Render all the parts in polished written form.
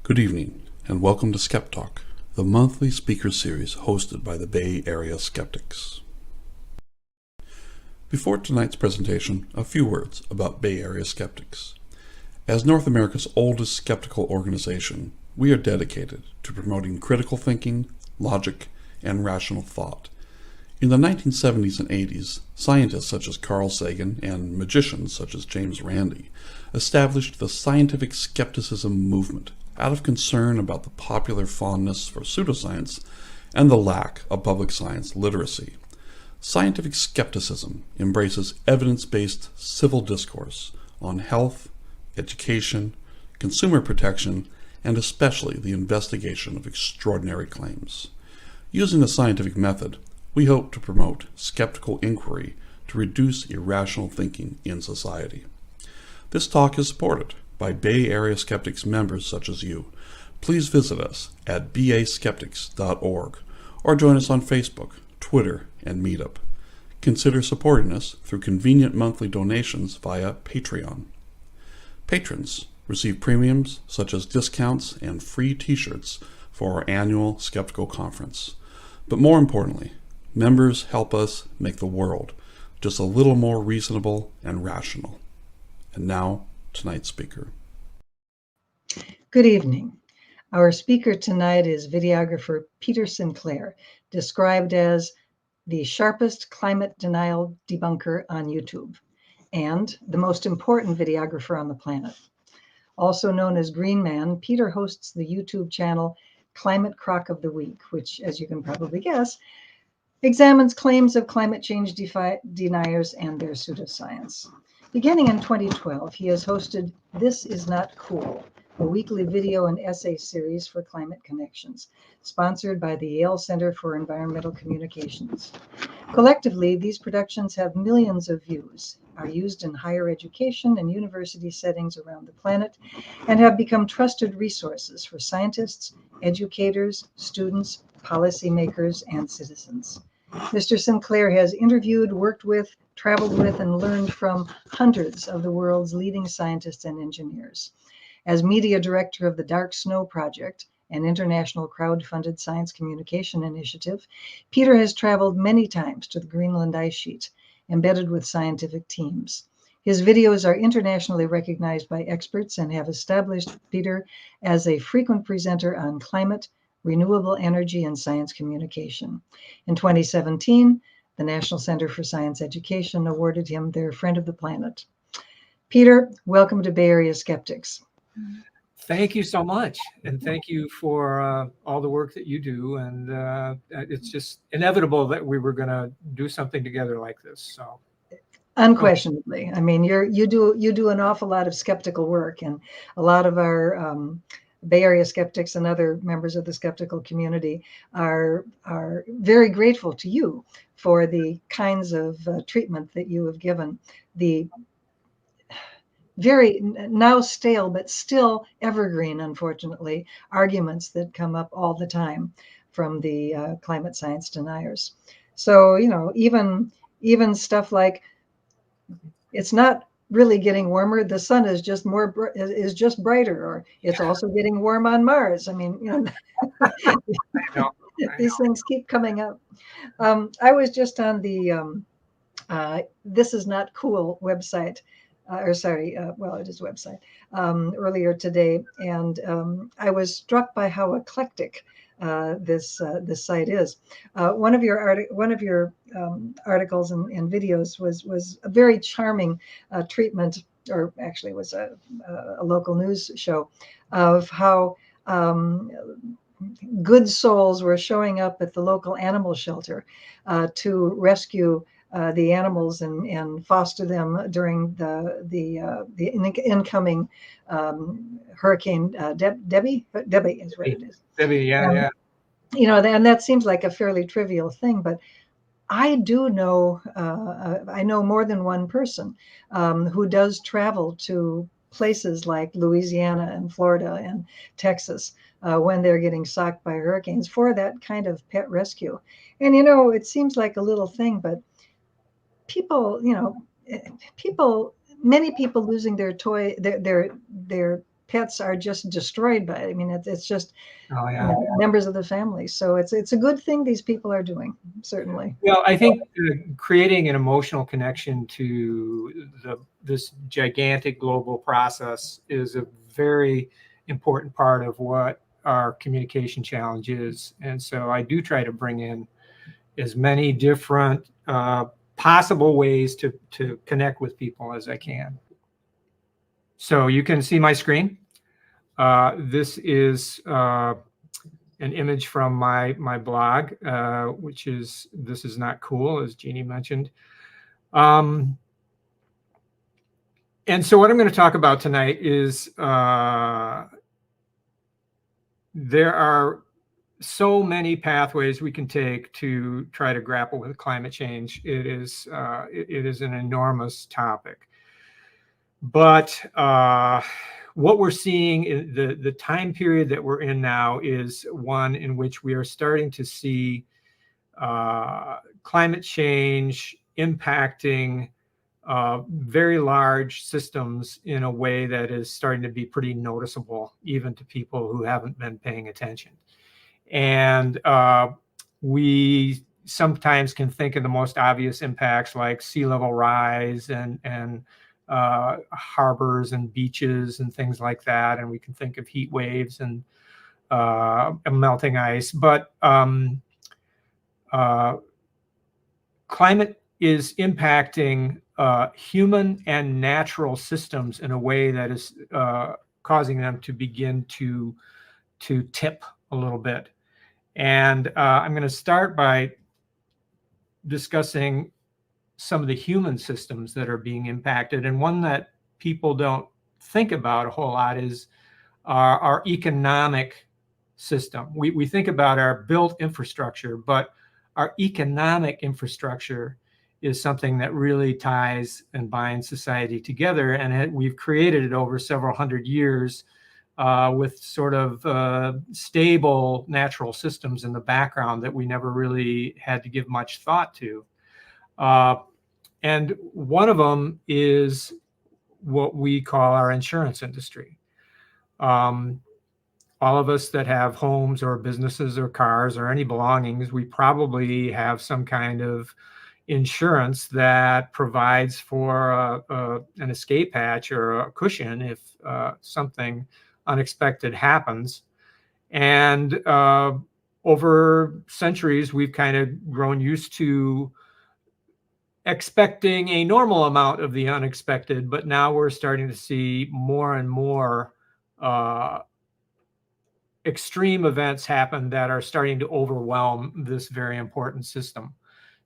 Good evening, and welcome to Skep Talk, the monthly speaker series hosted by the Bay Area Skeptics. Before tonight's presentation, a few words about Bay Area Skeptics. As North America's oldest skeptical organization, we are dedicated to promoting critical thinking, logic, and rational thought. In the 1970s and 80s, scientists such as Carl Sagan and magicians such as James Randi established the scientific skepticism movement out of concern about the popular fondness for pseudoscience and the lack of public science literacy. Scientific skepticism embraces evidence-based civil discourse on health, education, consumer protection, and especially the investigation of extraordinary claims. Using the scientific method, we hope to promote skeptical inquiry to reduce irrational thinking in society. This talk is supported by Bay Area Skeptics members such as you. Please visit us at baskeptics.org or join us on Facebook, Twitter, and Meetup. Consider supporting us through convenient monthly donations via Patreon. Patrons receive premiums such as discounts and free t-shirts for our annual Skeptical Conference. But more importantly, members help us make the world just a little more reasonable and rational. And now, tonight's speaker. Good evening. Our speaker tonight is videographer Peter Sinclair, described as the sharpest climate denial debunker on YouTube, and the most important videographer on the planet. Also known as Green Man, Peter hosts the YouTube channel Climate Crock of the Week, which, as you can probably guess, examines claims of climate change deniers and their pseudoscience. Beginning in 2012, he has hosted This Is Not Cool, a weekly video and essay series for Climate Connections, sponsored by the Yale Center for Environmental Communications. Collectively, these productions have millions of views, are used in higher education and university settings around the planet, and have become trusted resources for scientists, educators, students, policymakers, and citizens. Mr. Sinclair has interviewed, worked with, traveled with, and learned from hundreds of the world's leading scientists and engineers. As media director of the Dark Snow Project, an international crowd-funded science communication initiative, Peter has traveled many times to the Greenland ice sheet, embedded with scientific teams. His videos are internationally recognized by experts and have established Peter as a frequent presenter on climate, renewable energy, and science communication. In 2017, the National Center for Science Education awarded him their Friend of the Planet. Peter, welcome to Bay Area Skeptics. Thank you so much. And thank you for all the work that you do. And it's just inevitable that we were going to do something together like this. So, unquestionably, I mean, you do an awful lot of skeptical work, and a lot of our Bay Area skeptics and other members of the skeptical community are very grateful to you for the kinds of treatment that you have given the very now stale but still evergreen, unfortunately, arguments that come up all the time from the climate science deniers. So, you know, even stuff like it's not really getting warmer, the sun is just brighter, or it's also getting warm on Mars. I mean, you know, these things keep coming up. I was just on the This Is Not Cool website, well, it is a website, earlier today, and I was struck by how eclectic this site is. One of your articles and videos was a very charming treatment, or actually was a local news show, of how good souls were showing up at the local animal shelter to rescue the animals and foster them during the incoming hurricane. Debbie is what it is. Debbie, yeah. You know, and that seems like a fairly trivial thing, but I do know, I know more than one person who does travel to places like Louisiana and Florida and Texas when they're getting socked by hurricanes for that kind of pet rescue. And, you know, it seems like a little thing, but people, you know, many people losing their pets are just destroyed by it. I mean, it's just Oh yeah. members of the family. So it's a good thing these people are doing, certainly. Well, I think creating an emotional connection to this gigantic global process is a very important part of what our communication challenge is. And so I do try to bring in as many different possible ways to connect with people as I can. So you can see my screen. This is an image from my blog, which is This Is Not Cool, as Jeannie mentioned. And so what I'm going to talk about tonight is there are so many pathways we can take to try to grapple with climate change. It is an enormous topic. But what we're seeing, the time period that we're in now is one in which we are starting to see climate change impacting very large systems in a way that is starting to be pretty noticeable, even to people who haven't been paying attention. And we sometimes can think of the most obvious impacts like sea level rise and harbors and beaches and things like that. And we can think of heat waves and melting ice. But climate is impacting human and natural systems in a way that is causing them to begin to tip a little bit. And I'm going to start by discussing some of the human systems that are being impacted. And one that people don't think about a whole lot is our economic system. We think about our built infrastructure, but our economic infrastructure is something that really ties and binds society together. And we've created it over several hundred years with sort of stable natural systems in the background that we never really had to give much thought to. And one of them is what we call our insurance industry. All of us that have homes or businesses or cars or any belongings, we probably have some kind of insurance that provides for an escape hatch or a cushion if something unexpected happens. And over centuries, we've kind of grown used to expecting a normal amount of the unexpected, but now we're starting to see more and more extreme events happen that are starting to overwhelm this very important system.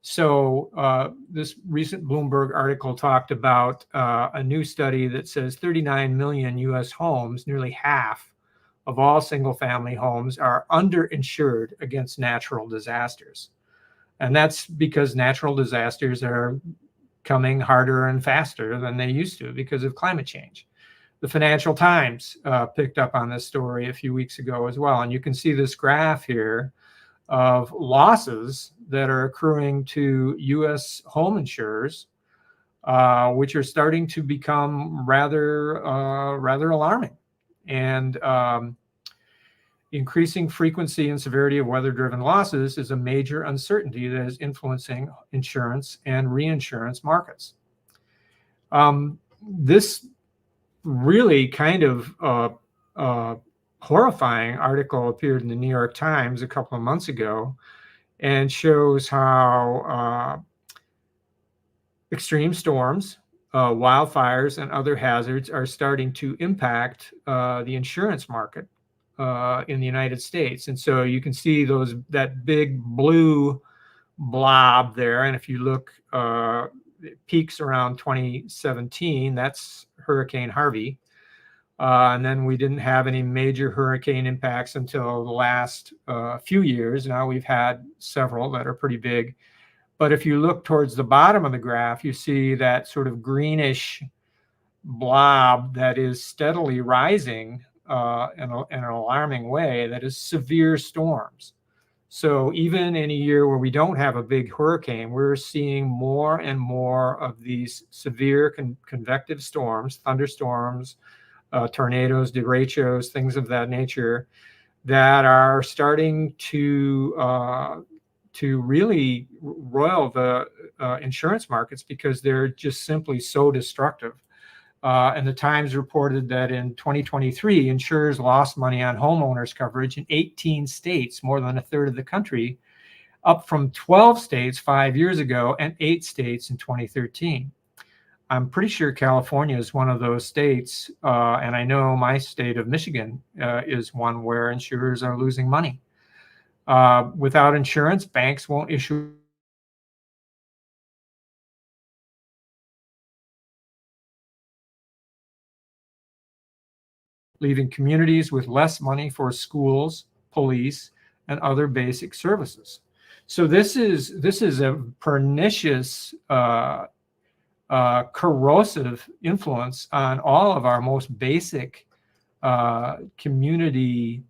So this recent Bloomberg article talked about a new study that says 39 million US homes, nearly half of all single family homes, are underinsured against natural disasters. And that's because natural disasters are coming harder and faster than they used to because of climate change. The Financial Times picked up on this story a few weeks ago as well. And you can see this graph here of losses that are accruing to U.S. home insurers, which are starting to become rather alarming. And increasing frequency and severity of weather-driven losses is a major uncertainty that is influencing insurance and reinsurance markets. This really kind of horrifying article appeared in the New York Times a couple of months ago and shows how extreme storms, wildfires, and other hazards are starting to impact the insurance market in the United States. And so you can see that big blue blob there. And if you look, it peaks around 2017, that's Hurricane Harvey. And then we didn't have any major hurricane impacts until the last few years. Now we've had several that are pretty big. But if you look towards the bottom of the graph, you see that sort of greenish blob that is steadily rising in an alarming way, that is severe storms. So even in a year where we don't have a big hurricane, we're seeing more and more of these severe convective storms, thunderstorms, tornadoes, derechos, things of that nature, that are starting to really roil the insurance markets because they're just simply so destructive. And the Times reported that in 2023, insurers lost money on homeowners coverage in 18 states, more than a third of the country, up from 12 states 5 years ago and 8 states in 2013. I'm pretty sure California is one of those states, and I know my state of Michigan is one where insurers are losing money. Without insurance, banks won't issue leaving communities with less money for schools, police, and other basic services. So this is a pernicious, corrosive influence on all of our most basic community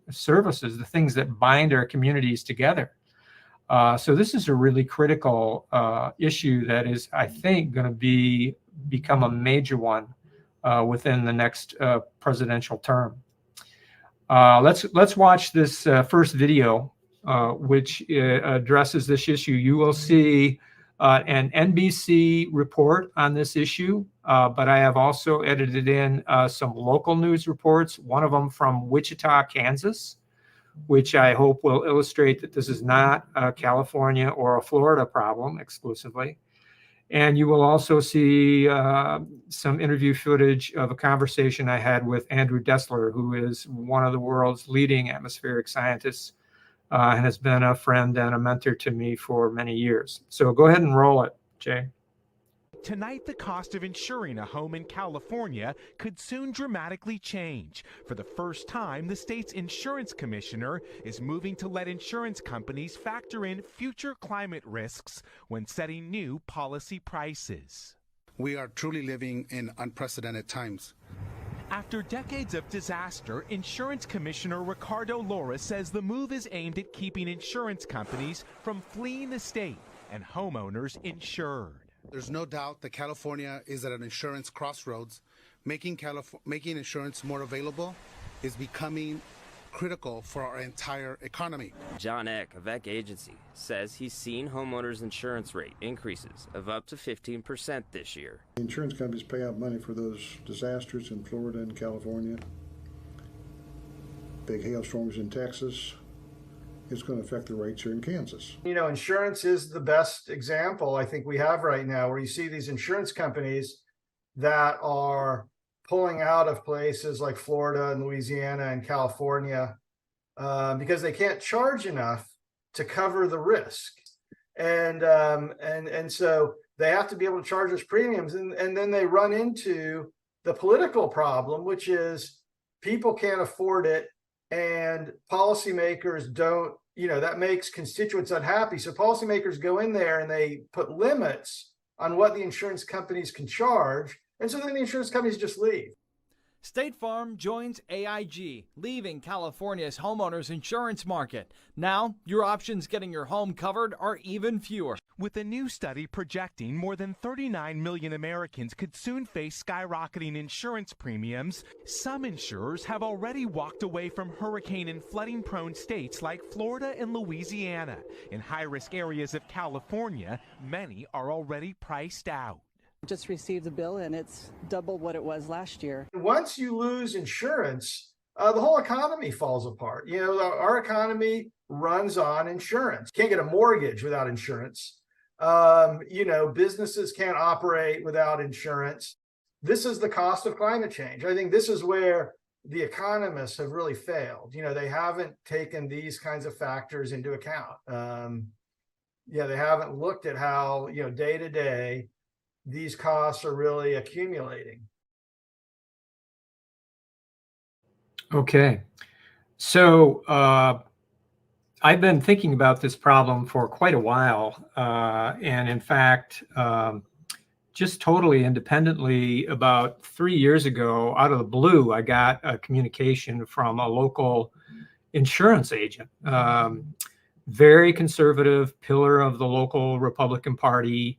services, the things that bind our communities together. So this is a really critical issue that is, I think, going to become a major one within the next presidential term. Let's watch this first video, which addresses this issue. You will see an NBC report on this issue, but I have also edited in some local news reports, one of them from Wichita, Kansas, which I hope will illustrate that this is not a California or a Florida problem exclusively. And you will also see some interview footage of a conversation I had with Andrew Dessler, who is one of the world's leading atmospheric scientists and has been a friend and a mentor to me for many years. So go ahead and roll it, Jay. Tonight, the cost of insuring a home in California could soon dramatically change. For the first time, the state's insurance commissioner is moving to let insurance companies factor in future climate risks when setting new policy prices. We are truly living in unprecedented times. After decades of disaster, Insurance Commissioner Ricardo Laura says the move is aimed at keeping insurance companies from fleeing the state and homeowners insured. There's no doubt that California is at an insurance crossroads. Making insurance more available is becoming critical for our entire economy. John Eck of Eck Agency says he's seen homeowners' insurance rate increases of up to 15% this year. Insurance companies pay out money for those disasters in Florida and California, big hailstorms in Texas. It's going to affect the rates here in Kansas. You know, insurance is the best example I think we have right now, where you see these insurance companies that are pulling out of places like Florida and Louisiana and California because they can't charge enough to cover the risk. And so they have to be able to charge us premiums. And then they run into the political problem, which is people can't afford it and policymakers don't. You know, that makes constituents unhappy. So policymakers go in there and they put limits on what the insurance companies can charge. And so then the insurance companies just leave. State Farm joins AIG, leaving California's homeowners insurance market. Now, your options getting your home covered are even fewer. With a new study projecting more than 39 million Americans could soon face skyrocketing insurance premiums, some insurers have already walked away from hurricane and flooding-prone states like Florida and Louisiana. In high-risk areas of California, many are already priced out. Just received the bill and it's double what it was last year. Once you lose insurance, the whole economy falls apart. You know, our economy runs on insurance. Can't get a mortgage without insurance. You know, businesses can't operate without insurance. This is the cost of climate change. I think this is where the economists have really failed. You know, they haven't taken these kinds of factors into account. They haven't looked at how, you know, day to day, these costs are really accumulating. Okay. So I've been thinking about this problem for quite a while. And in fact, just totally independently, about 3 years ago, out of the blue, I got a communication from a local insurance agent, very conservative, pillar of the local Republican Party,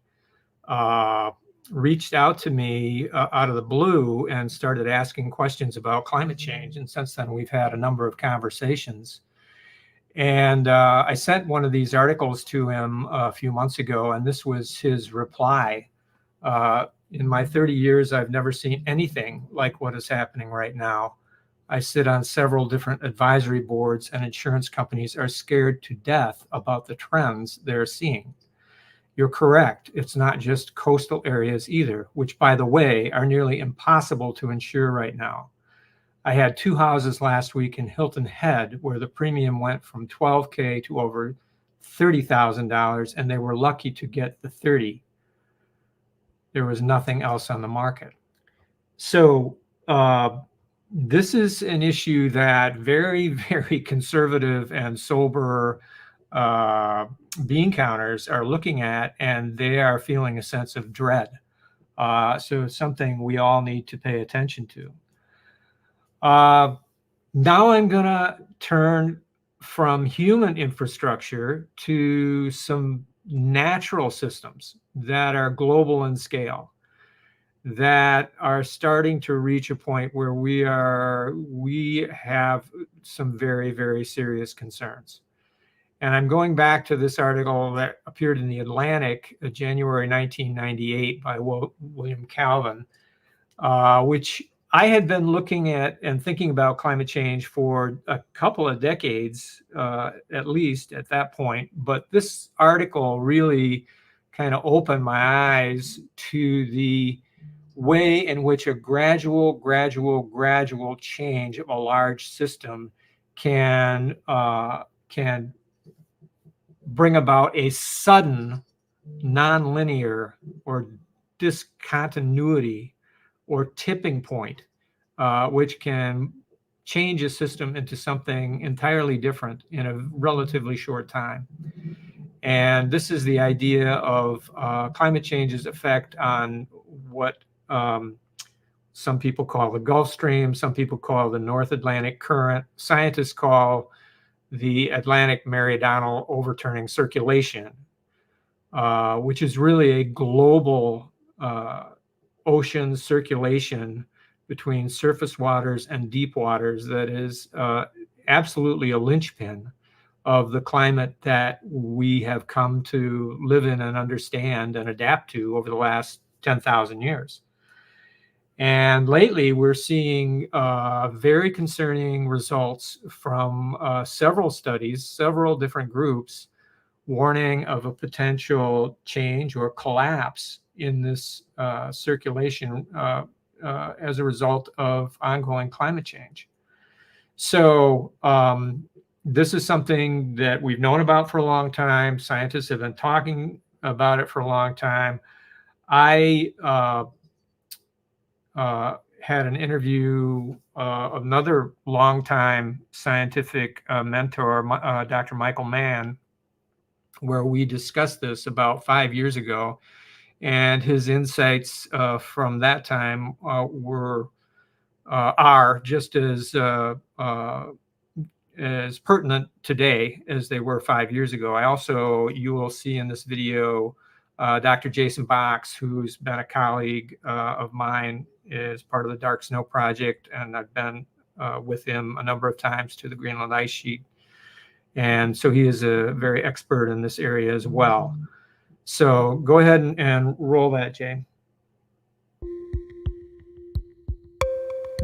reached out to me out of the blue and started asking questions about climate change. And since then, we've had a number of conversations. And I sent one of these articles to him a few months ago, and this was his reply. In my 30 years, I've never seen anything like what is happening right now. I sit on several different advisory boards, and insurance companies are scared to death about the trends they're seeing. You're correct. It's not just coastal areas either, which, by the way, are nearly impossible to insure right now. I had 2 houses last week in Hilton Head where the premium went from $12,000 to over $30,000, and they were lucky to get the 30. There was nothing else on the market. So this is an issue that very, very conservative and sober bean counters are looking at, and they are feeling a sense of dread. So it's something we all need to pay attention to. Now I'm going to turn from human infrastructure to some natural systems that are global in scale, that are starting to reach a point where we have some very, very serious concerns. And I'm going back to this article that appeared in the Atlantic, January 1998 by William Calvin, which I had been looking at and thinking about climate change for a couple of decades, at least at that point. But this article really kind of opened my eyes to the way in which a gradual change of a large system can bring about a sudden nonlinear or discontinuity or tipping point, which can change a system into something entirely different in a relatively short time. And this is the idea of climate change's effect on what some people call the Gulf Stream, some people call the North Atlantic Current, scientists call the Atlantic Meridional Overturning Circulation, which is really a global ocean circulation between surface waters and deep waters that is absolutely a linchpin of the climate that we have come to live in and understand and adapt to over the last 10,000 years. And lately, we're seeing very concerning results from several studies, several different groups, warning of a potential change or collapse in this circulation as a result of ongoing climate change. So this is something that we've known about for a long time. Scientists have been talking about it for a long time. I had an interview of another longtime scientific mentor, Dr. Michael Mann, where we discussed this about 5 years ago. And his insights from that time are just as pertinent today as they were 5 years ago. You will see in this video, Dr. Jason Box, who's been a colleague of mine, is part of the Dark Snow Project, and I've been with him a number of times to the Greenland ice sheet. And so he is a very expert in this area as well. So go ahead and roll that, Jay.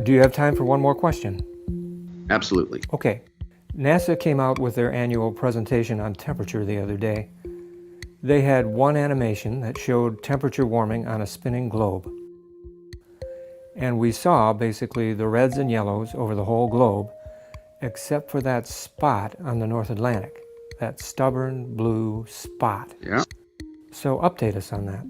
Do you have time for one more question? Absolutely. Okay. NASA came out with their annual presentation on temperature the other day. They had one animation that showed temperature warming on a spinning globe. And we saw basically the reds and yellows over the whole globe, except for that spot on the North Atlantic, that stubborn blue spot. Yeah. So update us on that.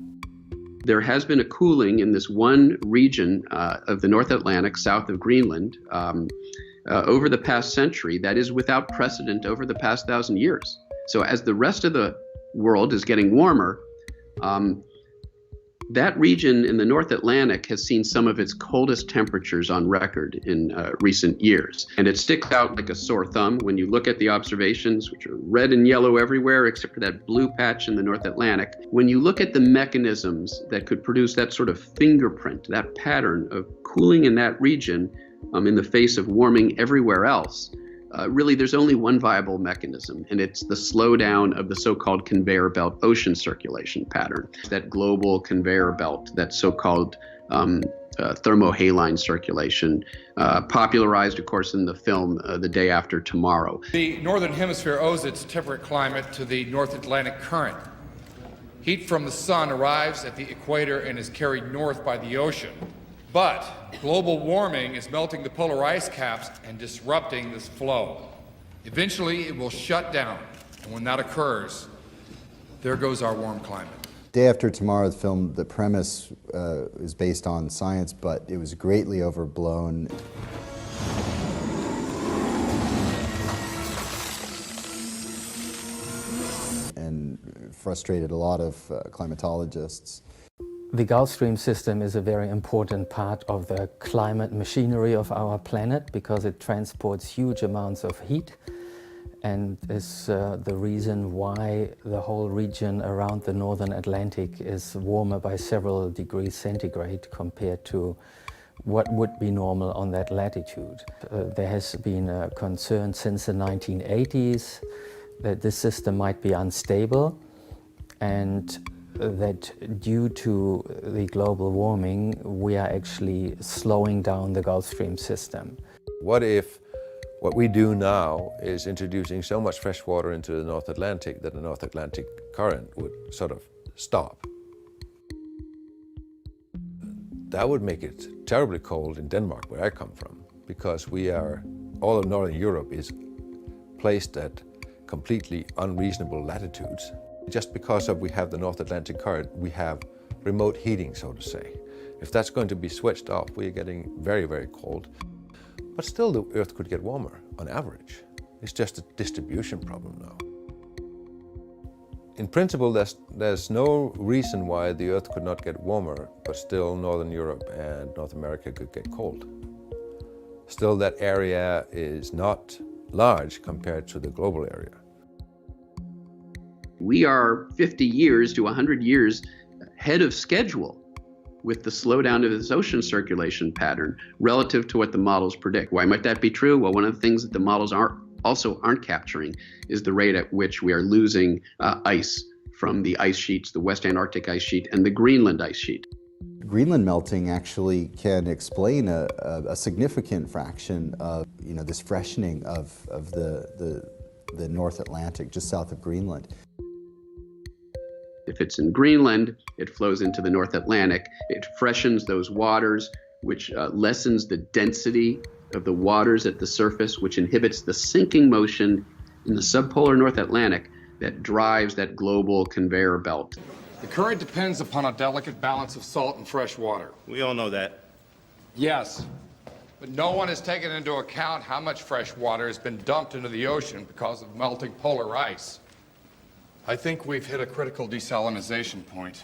There has been a cooling in this one region of the North Atlantic, south of Greenland, over the past century that is without precedent over the past 1,000 years. So as the rest of the world is getting warmer, That region in the North Atlantic has seen some of its coldest temperatures on record in recent years. And it sticks out like a sore thumb when you look at the observations, which are red and yellow everywhere except for that blue patch in the North Atlantic. When you look at the mechanisms that could produce that sort of fingerprint, that pattern of cooling in that region in the face of warming everywhere else, really, there's only one viable mechanism, and it's the slowdown of the so-called conveyor belt ocean circulation pattern. That global conveyor belt, that so-called thermohaline circulation, popularized, of course, in the film The Day After Tomorrow. The Northern Hemisphere owes its temperate climate to the North Atlantic current. Heat from the sun arrives at the equator and is carried north by the ocean. But global warming is melting the polar ice caps and disrupting this flow. Eventually, it will shut down, and when that occurs, there goes our warm climate. Day After Tomorrow, the film, the premise is based on science, but it was greatly overblown. And frustrated a lot of climatologists. The Gulf Stream system is a very important part of the climate machinery of our planet because it transports huge amounts of heat and is the reason why the whole region around the northern Atlantic is warmer by several degrees centigrade compared to what would be normal on that latitude. There has been a concern since the 1980s that this system might be unstable, and that due to the global warming, we are actually slowing down the Gulf Stream system. What if what we do now is introducing so much fresh water into the North Atlantic that the North Atlantic current would sort of stop? That would make it terribly cold in Denmark, where I come from, because all of Northern Europe is placed at completely unreasonable latitudes. Just because we have the North Atlantic current, we have remote heating, so to say. If that's going to be switched off, we're getting very, very cold. But still, the Earth could get warmer on average. It's just a distribution problem now. In principle, there's no reason why the Earth could not get warmer, but still Northern Europe and North America could get cold. Still, that area is not large compared to the global area. We are 50 years to 100 years ahead of schedule with the slowdown of this ocean circulation pattern relative to what the models predict. Why might that be true? Well, one of the things that the models also aren't capturing is the rate at which we are losing ice from the ice sheets, the West Antarctic ice sheet and the Greenland ice sheet. Greenland melting actually can explain a significant fraction of this freshening of the North Atlantic just south of Greenland. If it's in Greenland, it flows into the North Atlantic. It freshens those waters, which lessens the density of the waters at the surface, which inhibits the sinking motion in the subpolar North Atlantic that drives that global conveyor belt. The current depends upon a delicate balance of salt and fresh water. We all know that. Yes, but no one has taken into account how much fresh water has been dumped into the ocean because of melting polar ice. I think we've hit a critical desalinization point.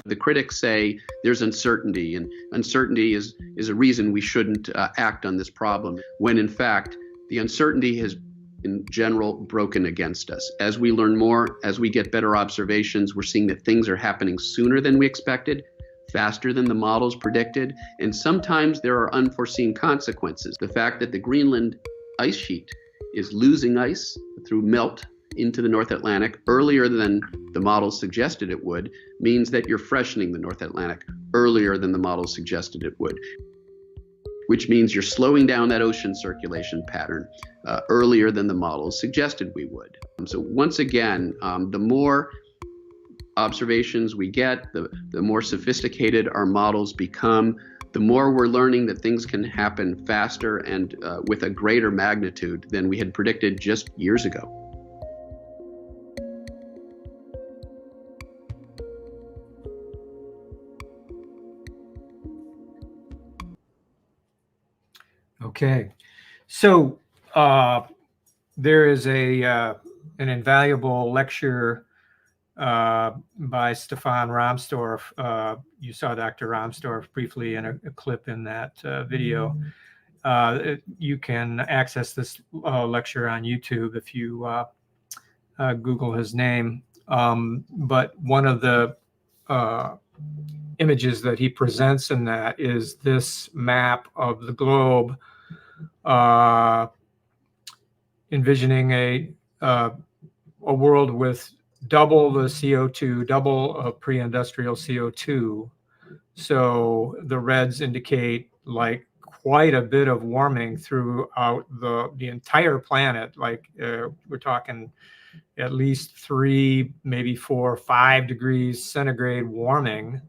The critics say there's uncertainty, and uncertainty is a reason we shouldn't act on this problem, when in fact, the uncertainty has in general broken against us. As we learn more, as we get better observations, we're seeing that things are happening sooner than we expected, faster than the models predicted, and sometimes there are unforeseen consequences. The fact that the Greenland ice sheet is losing ice through melt into the North Atlantic earlier than the models suggested it would means that you're freshening the North Atlantic earlier than the models suggested it would, which means you're slowing down that ocean circulation pattern earlier than the models suggested we would. So once again, the more observations we get, the more sophisticated our models become, the more we're learning that things can happen faster and with a greater magnitude than we had predicted just years ago. Okay, so there is an invaluable lecture by Stefan Rahmstorf. You saw Dr. Rahmstorf briefly in a clip in that video. You can access this lecture on YouTube if you Google his name. But one of the images that he presents in that is this map of the globe, envisioning a world with double the CO2, double of pre-industrial CO2. So the reds indicate like quite a bit of warming throughout the entire planet. Like we're talking at least 3, maybe 4, 5 degrees centigrade warming,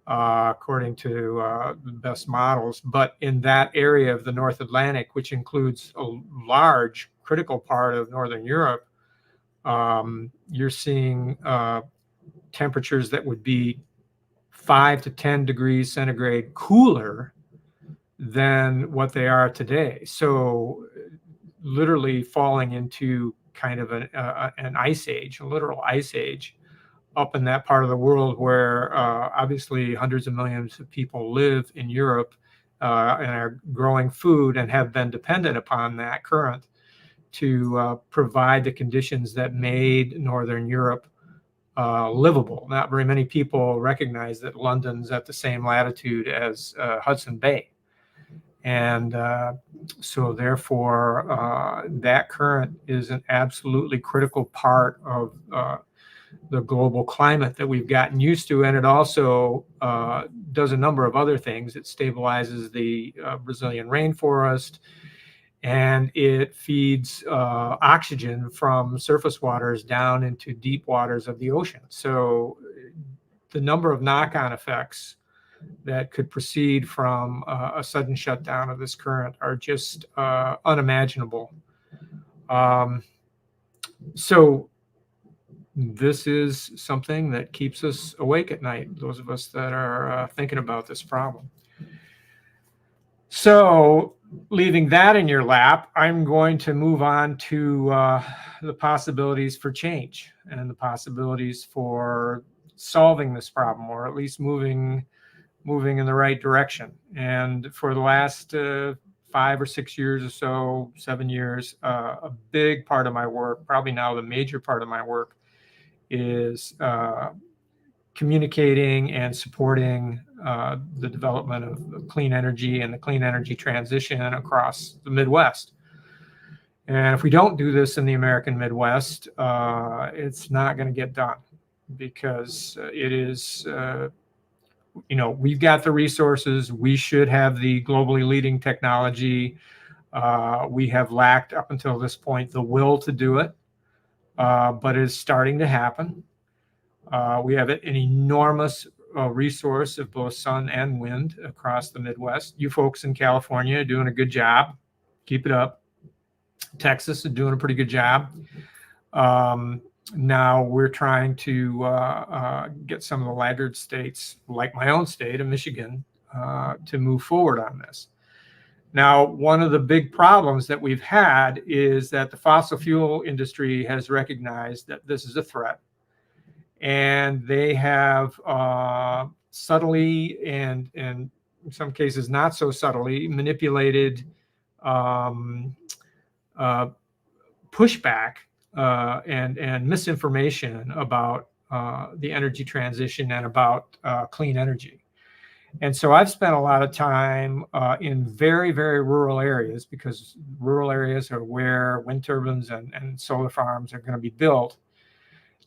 according to the best models. But in that area of the North Atlantic, which includes a large critical part of Northern Europe, you're seeing temperatures that would be 5 to 10 degrees centigrade cooler than what they are today. So literally falling into kind of an ice age, a literal ice age up in that part of the world where obviously hundreds of millions of people live in Europe and are growing food and have been dependent upon that current to provide the conditions that made Northern Europe livable. Not very many people recognize that London's at the same latitude as Hudson Bay. And so therefore, that current is an absolutely critical part of the global climate that we've gotten used to. And it also does a number of other things. It stabilizes the Brazilian rainforest, and it feeds oxygen from surface waters down into deep waters of the ocean. So the number of knock-on effects that could proceed from a sudden shutdown of this current are just unimaginable. So this is something that keeps us awake at night, those of us that are thinking about this problem. So leaving that in your lap, I'm going to move on to the possibilities for change and the possibilities for solving this problem, or at least moving in the right direction. And for the last 5 or 6 years or so, 7 years, a big part of my work, probably now the major part of my work, is communicating and supporting the development of clean energy and the clean energy transition across the Midwest. And if we don't do this in the American Midwest, it's not going to get done, because it is we've got the resources. We should have the globally leading technology. We have lacked up until this point the will to do it, but it's starting to happen. We have an enormous resource of both sun and wind across the Midwest. You folks in California are doing a good job. Keep it up. Texas is doing a pretty good job. Now we're trying to get some of the laggard states, like my own state of Michigan, to move forward on this. Now, one of the big problems that we've had is that the fossil fuel industry has recognized that this is a threat, and they have subtly and in some cases not so subtly manipulated pushback and misinformation about the energy transition and about clean energy. And so I've spent a lot of time in very, very rural areas, because rural areas are where wind turbines and solar farms are going to be built,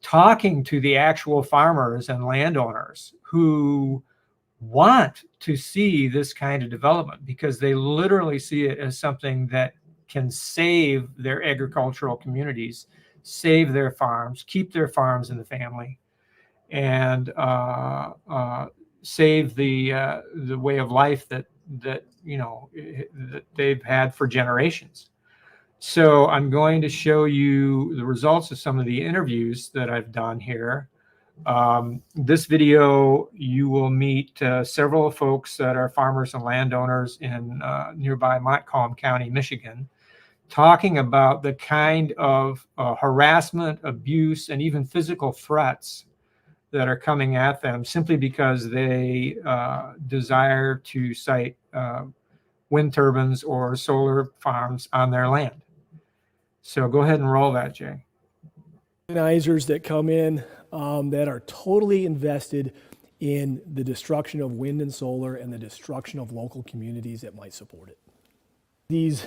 talking to the actual farmers and landowners who want to see this kind of development, because they literally see it as something that can save their agricultural communities, save their farms, keep their farms in the family, and save the way of life that they've had for generations. So I'm going to show you the results of some of the interviews that I've done here. This video, you will meet several folks that are farmers and landowners in nearby Montcalm County, Michigan, talking about the kind of harassment, abuse, and even physical threats that are coming at them simply because they desire to site wind turbines or solar farms on their land. So go ahead and roll that, Jay. Organizers that come in that are totally invested in the destruction of wind and solar and the destruction of local communities that might support it. These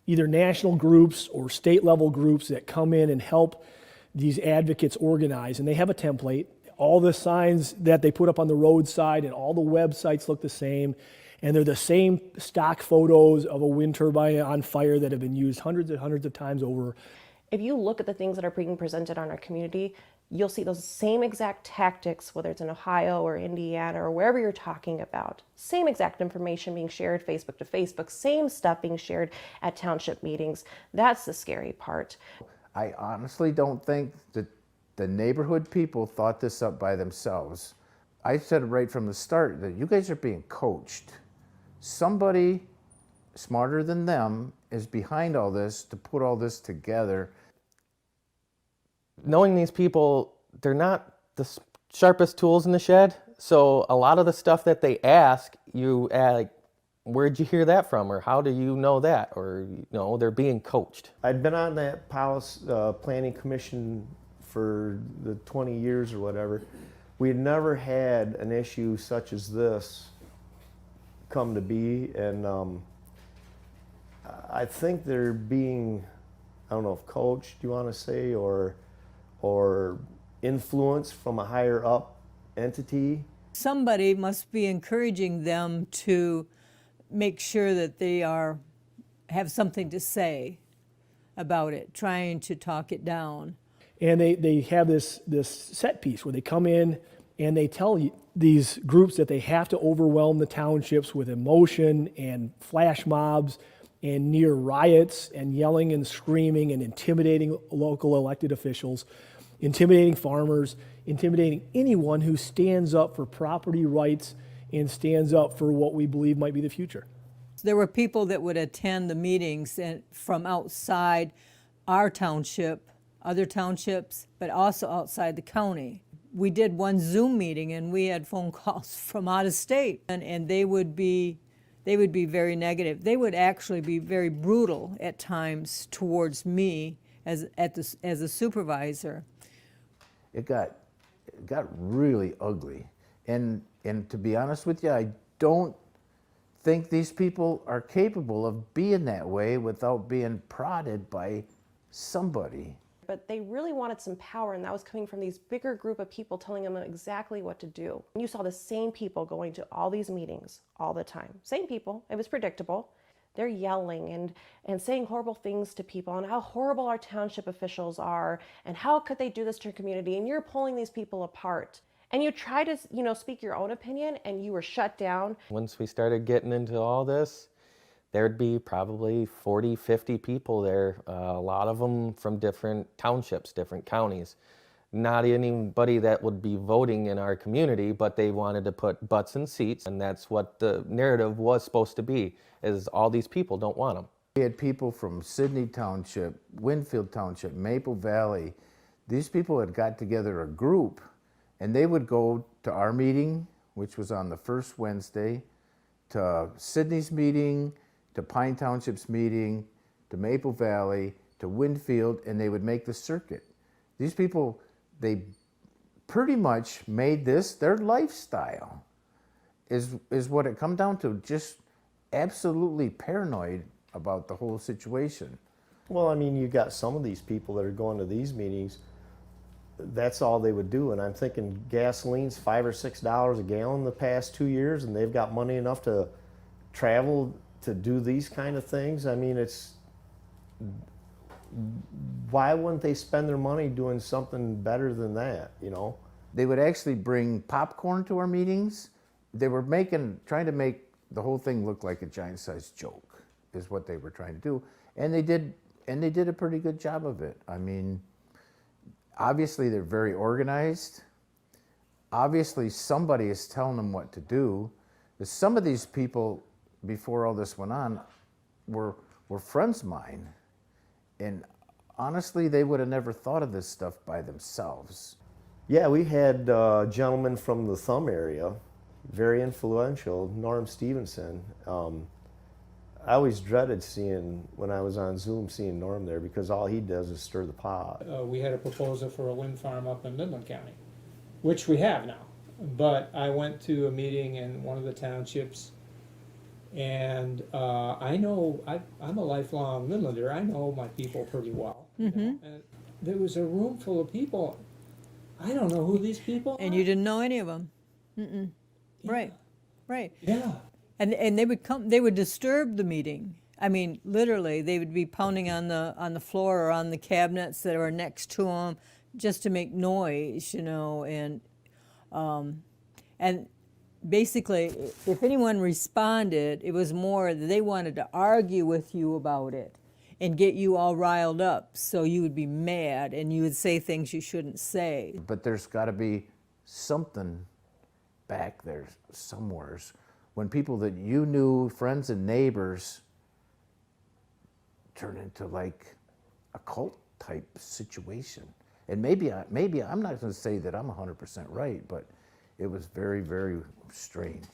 either national groups or state level groups that come in and help these advocates organize, and they have a template. All the signs that they put up on the roadside and all the websites look the same, and they're the same stock photos of a wind turbine on fire that have been used hundreds and hundreds of times over. If you look at the things that are being presented on our community, you'll see those same exact tactics, whether it's in Ohio or Indiana or wherever you're talking about. Same exact information being shared Facebook to Facebook, same stuff being shared at township meetings. That's the scary part. I honestly don't think that the neighborhood people thought this up by themselves. I said right from the start that you guys are being coached. Somebody smarter than them is behind all this to put all this together. Knowing these people, they're not the sharpest tools in the shed. So a lot of the stuff that they ask, you like, where'd you hear that from? Or how do you know that? Or, you know, they're being coached. I'd been on that Palace Planning Commission for the 20 years or whatever. We had never had an issue such as this come to be. And I think they're being, I don't know if coached, you want to say, or influence from a higher up entity. Somebody must be encouraging them to make sure that they have something to say about it, trying to talk it down. And they have this set piece where they come in and they tell these groups that they have to overwhelm the townships with emotion and flash mobs and near riots and yelling and screaming and intimidating local elected officials, intimidating farmers, intimidating anyone who stands up for property rights and stands up for what we believe might be the future. There were people that would attend the meetings from outside our township, other townships, but also outside the county. We did one Zoom meeting and we had phone calls from out of state, and they would be very negative. They would actually be very brutal at times towards me as a supervisor. It got really ugly. And to be honest with you, I don't think these people are capable of being that way without being prodded by somebody. But they really wanted some power, and that was coming from these bigger group of people telling them exactly what to do. You saw the same people going to all these meetings all the time. Same people. It was predictable. They're yelling and saying horrible things to people and how horrible our township officials are and how could they do this to your community, and you're pulling these people apart. And you try to, speak your own opinion and you were shut down. Once we started getting into all this, there'd be probably 40, 50 people there, a lot of them from different townships, different counties. Not anybody that would be voting in our community, but they wanted to put butts in seats, and that's what the narrative was supposed to be, is all these people don't want them. We had people from Sidney Township, Winfield Township, Maple Valley. These people had got together a group, and they would go to our meeting, which was on the first Wednesday, to Sidney's meeting, to Pine Township's meeting, to Maple Valley, to Winfield, and they would make the circuit. These people, they pretty much made this their lifestyle, is what it come down to, just absolutely paranoid about the whole situation. Well, I mean, you got some of these people that are going to these meetings, that's all they would do. And I'm thinking gasoline's $5 or $6 a gallon the past 2 years, and they've got money enough to travel to do these kind of things. I mean, why wouldn't they spend their money doing something better than that, They would actually bring popcorn to our meetings. They were trying to make the whole thing look like a giant-sized joke, is what they were trying to do. And they did a pretty good job of it. I mean, obviously they're very organized. Obviously somebody is telling them what to do. Some of these people, before all this went on, were were friends of mine. And honestly, they would have never thought of this stuff by themselves. Yeah, we had a gentleman from the Thumb area, very influential, Norm Stevenson. I always dreaded seeing, when I was on Zoom, seeing Norm there, because all he does is stir the pot. We had a proposal for a wind farm up in Midland County, which we have now. But I went to a meeting in one of the townships, and I know, I'm a lifelong Midlander. I know my people pretty well. You know? And there was a room full of people. I don't know who these people are. And you didn't know any of them. Yeah. Right, right. Yeah. And they would come, they would disturb the meeting. I mean, literally, they would be pounding on the floor or on the cabinets that were next to them just to make noise, you know, and basically, if anyone responded, it was more that they wanted to argue with you about it and get you all riled up, so you would be mad and you would say things you shouldn't say. But there's got to be something back there somewheres when people that you knew, friends and neighbors, turn into like a cult type situation. And maybe I'm not going to say that I'm 100% right, but it was very, very strange.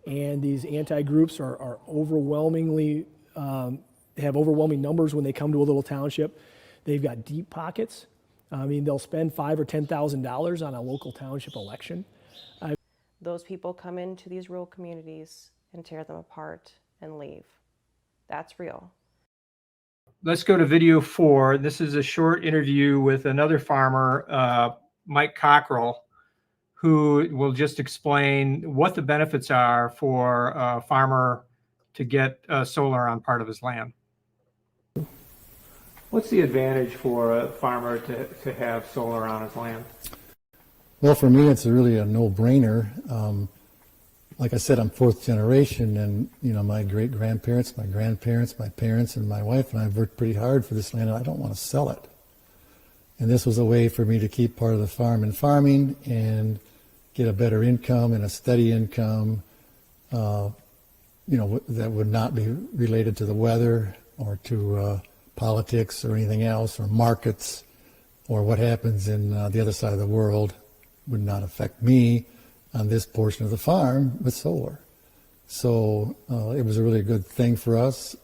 And these anti-groups are overwhelmingly, have overwhelming numbers when they come to a little township. They've got deep pockets. I mean, they'll spend $5,000 or $10,000 on a local township election. Those people come into these rural communities and tear them apart and leave. That's real. Let's go to video 4. This is a short interview with another farmer, Mike Cockrell, who will just explain what the benefits are for a farmer to get solar on part of his land. What's the advantage for a farmer to have solar on his land? Well, for me, it's really a no-brainer. Like I said, I'm fourth generation, and you know, my great-grandparents, my grandparents, my parents, and my wife and I have worked pretty hard for this land, and I don't want to sell it. And this was a way for me to keep part of the farm in farming and get a better income and a steady income, you know, that would not be related to the weather or to politics or anything else, or markets, or what happens in the other side of the world would not affect me on this portion of the farm with solar. So it was a really good thing for us.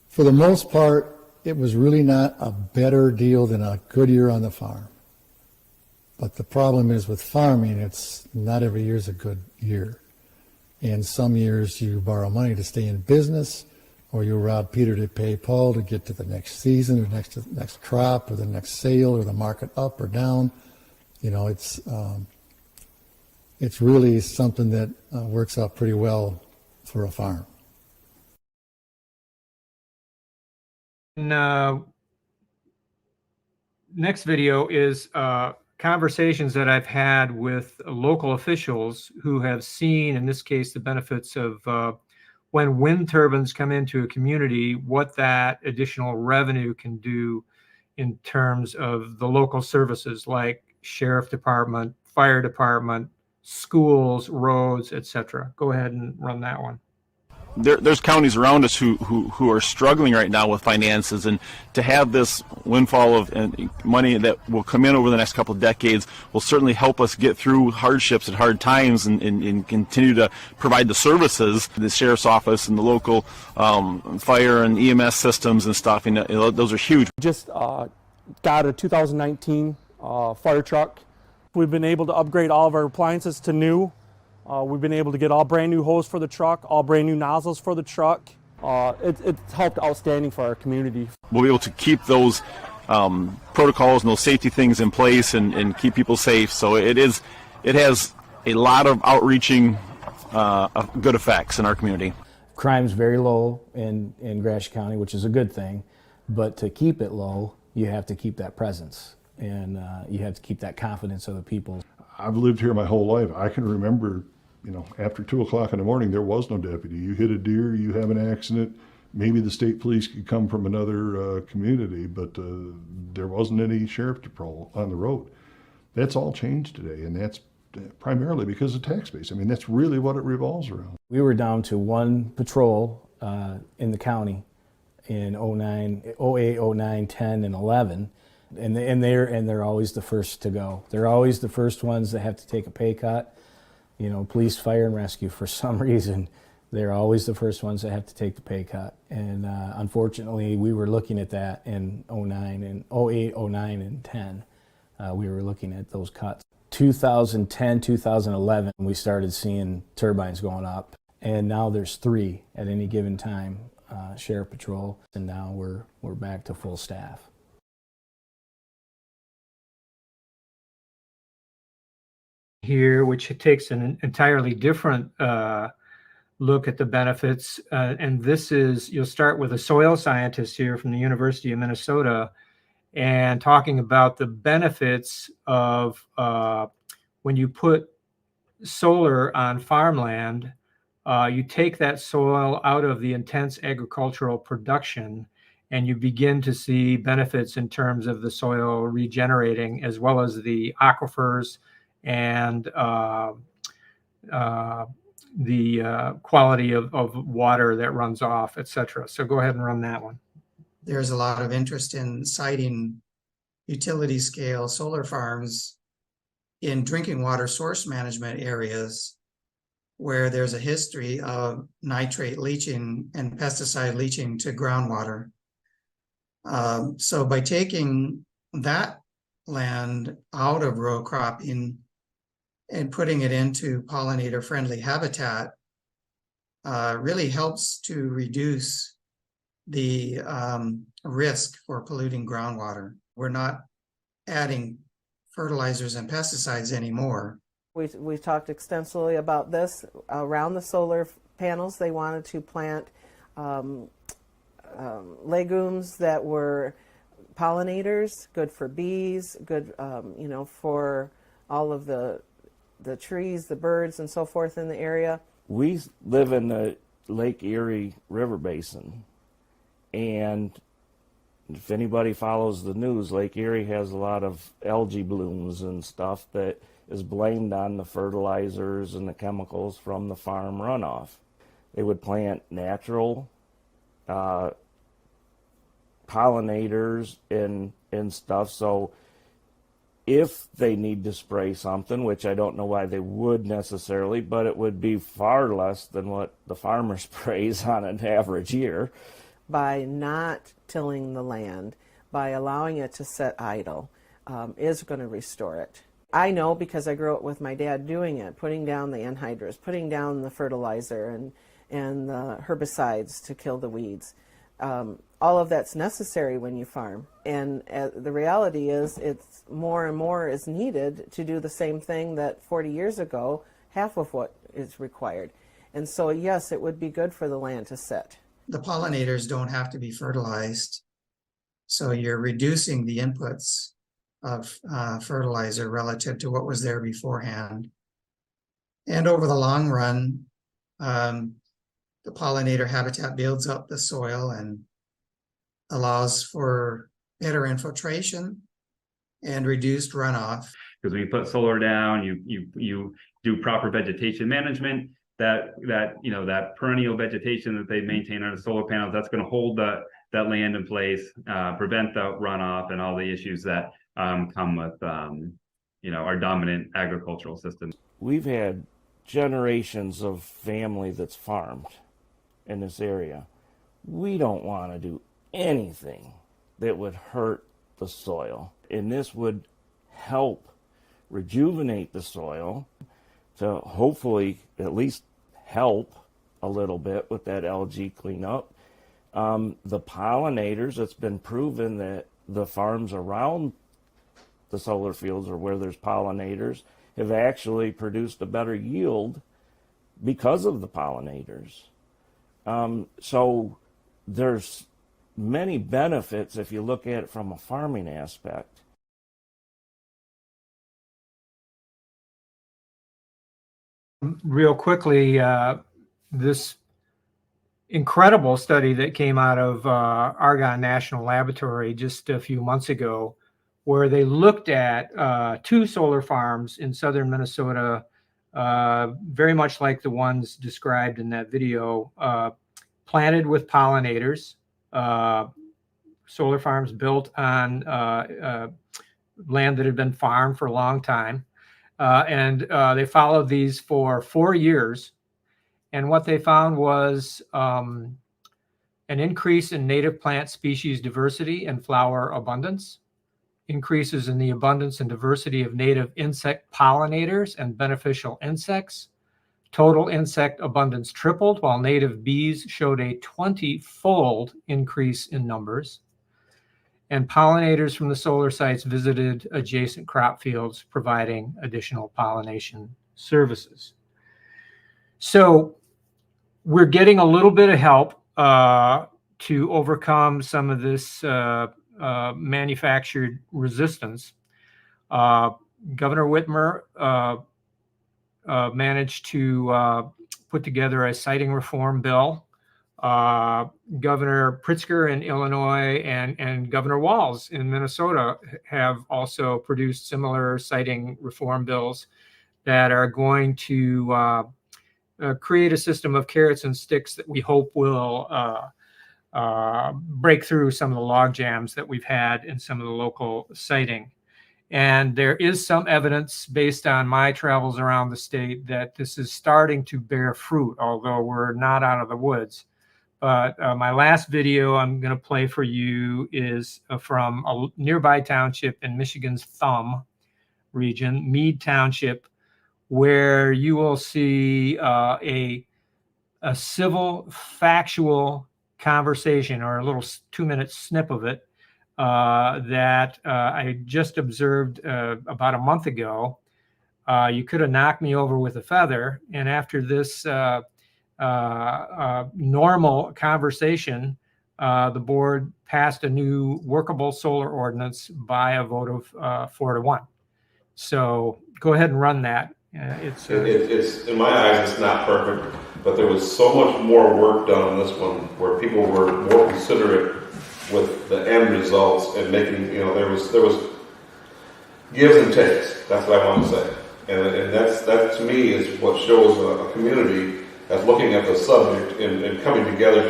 For the most part, it was really not a better deal than a good year on the farm. But the problem is with farming, it's not every year is a good year. And some years you borrow money to stay in business, or you rob Peter to pay Paul to get to the next season, or next crop, or the next sale, or the market up or down. You know, it's really something that works out pretty well for a farm. And, next video is conversations that I've had with local officials who have seen, in this case, the benefits of when wind turbines come into a community, what that additional revenue can do in terms of the local services like sheriff department, fire department, schools, roads, etc. Go ahead and run that one. There's counties around us who are struggling right now with finances, and to have this windfall of money that will come in over the next couple of decades will certainly help us get through hardships and hard times and continue to provide the services. The sheriff's office and the local fire and EMS systems and stuff, and those are huge. Just got a 2019 fire truck. We've been able to upgrade all of our appliances to new. We've been able to get all brand new hose for the truck, all brand new nozzles for the truck. It's helped outstanding for our community. We'll be able to keep those protocols and those safety things in place and keep people safe. So it has a lot of outreaching good effects in our community. Crime's very low in Gratiot County, which is a good thing, but to keep it low, you have to keep that presence, and you have to keep that confidence of the people. I've lived here my whole life. I can remember, you know, after 2 o'clock in the morning, there was no deputy. You hit a deer, you have an accident, maybe the state police could come from another community, but there wasn't any sheriff patrol on the road. That's all changed today, and that's primarily because of tax base. I mean, that's really what it revolves around. We were down to one patrol in the county in 09, 08, 09, 10, and 11. And they're always the first to go. They're always the first ones that have to take a pay cut. You know, police, fire, and rescue, for some reason, they're always the first ones that have to take the pay cut. And unfortunately, we were looking at that in 09 and 08, 09, and 10. We were looking at those cuts. 2010, 2011, we started seeing turbines going up. And now there's 3 at any given time, share patrol. And now we're back to full staff. Here, which takes an entirely different look at the benefits. And this is, you'll start with a soil scientist here from the University of Minnesota and talking about the benefits of when you put solar on farmland, you take that soil out of the intense agricultural production and you begin to see benefits in terms of the soil regenerating as well as the aquifers and the quality of water that runs off, et cetera. So go ahead and run that one. There's a lot of interest in siting utility scale solar farms in drinking water source management areas where there's a history of nitrate leaching and pesticide leaching to groundwater. So by taking that land out of row cropping and putting it into pollinator-friendly habitat really helps to reduce the risk for polluting groundwater. We're not adding fertilizers and pesticides anymore. We talked extensively about this around the solar panels. They wanted to plant legumes that were pollinators, good for bees, good you know, for all of the trees, the birds, and so forth in the area. We live in the Lake Erie River Basin, and if anybody follows the news, Lake Erie has a lot of algae blooms and stuff that is blamed on the fertilizers and the chemicals from the farm runoff. They would plant natural pollinators and stuff, so if they need to spray something, which I don't know why they would necessarily, but it would be far less than what the farmer sprays on an average year. By not tilling the land, by allowing it to sit idle, is going to restore it. I know because I grew up with my dad doing it, putting down the anhydrous, putting down the fertilizer and the herbicides to kill the weeds. All of that's necessary when you farm. And the reality is it's more and more is needed to do the same thing that 40 years ago, half of what is required. And so, yes, it would be good for the land to sit. The pollinators don't have to be fertilized. So you're reducing the inputs of fertilizer relative to what was there beforehand. And over the long run, the pollinator habitat builds up the soil and allows for better infiltration and reduced runoff. Because when you put solar down, you do proper vegetation management, that perennial vegetation that they maintain on the solar panels, that's going to hold that land in place, prevent the runoff and all the issues that come with our dominant agricultural system. We've had generations of family that's farmed in this area. We don't want to do anything that would hurt the soil, and this would help rejuvenate the soil to hopefully at least help a little bit with that algae cleanup. The pollinators, it's been proven that the farms around the solar fields or where there's pollinators have actually produced a better yield because of the pollinators. So there's many benefits if you look at it from a farming aspect. Real quickly, this incredible study that came out of Argonne National Laboratory just a few months ago, where they looked at 2 solar farms in southern Minnesota, very much like the ones described in that video, planted with pollinators, solar farms built on land that had been farmed for a long time. And they followed these for 4 years. And what they found was an increase in native plant species diversity and flower abundance, increases in the abundance and diversity of native insect pollinators and beneficial insects. Total insect abundance tripled, while native bees showed a 20-fold increase in numbers. And pollinators from the solar sites visited adjacent crop fields, providing additional pollination services. So we're getting a little bit of help to overcome some of this manufactured resistance. Governor Whitmer managed to put together a siting reform bill. Governor Pritzker in Illinois and Governor Walz in Minnesota have also produced similar siting reform bills that are going to create a system of carrots and sticks that we hope will break through some of the log jams that we've had in some of the local siting. And there is some evidence based on my travels around the state that this is starting to bear fruit, although we're not out of the woods. But my last video I'm going to play for you is from a nearby township in Michigan's Thumb region, Meade Township, where you will see a civil, factual conversation, or a little 2-minute snip of it, that I just observed about a month ago. You could have knocked me over with a feather. And after this normal conversation, the board passed a new workable solar ordinance by a vote of 4-1. So go ahead and run that. It's in my eyes, it's not perfect, but there was so much more work done on this one, where people were more considerate with the end results and making, there was gives and takes. That's what I want to say, and that to me is what shows a community as looking at the subject and coming together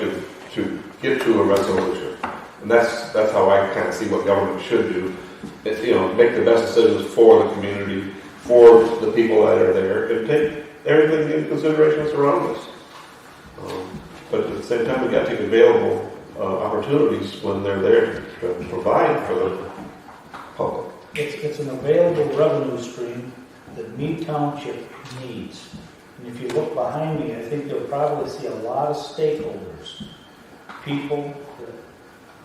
to get to a resolution. And that's how I kind of see what government should do. Make the best decisions for the community, for the people that are there, and take everything into consideration that's around us. But at the same time, we got to take available opportunities when they're there to provide for the public. It's an available revenue stream that Meade Township needs. And if you look behind me, I think you'll probably see a lot of stakeholders, people that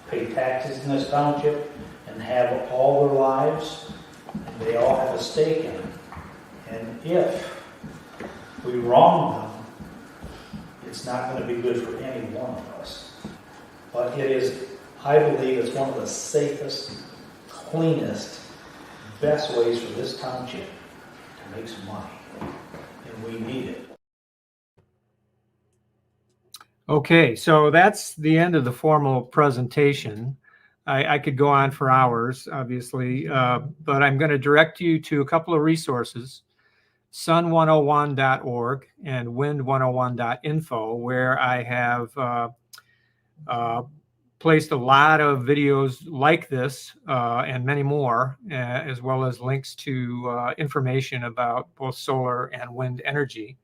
pay taxes in this township and have all their lives, and they all have a stake in it. And if we wrong them, it's not going to be good for any one of us. But it is, I believe, it's one of the safest, cleanest, best ways for this township to make some money. And we need it. Okay, so that's the end of the formal presentation. I could go on for hours, obviously, but I'm going to direct you to a couple of resources, sun101.org and wind101.info, where I have placed a lot of videos like this and many more, as well as links to information about both solar and wind energy.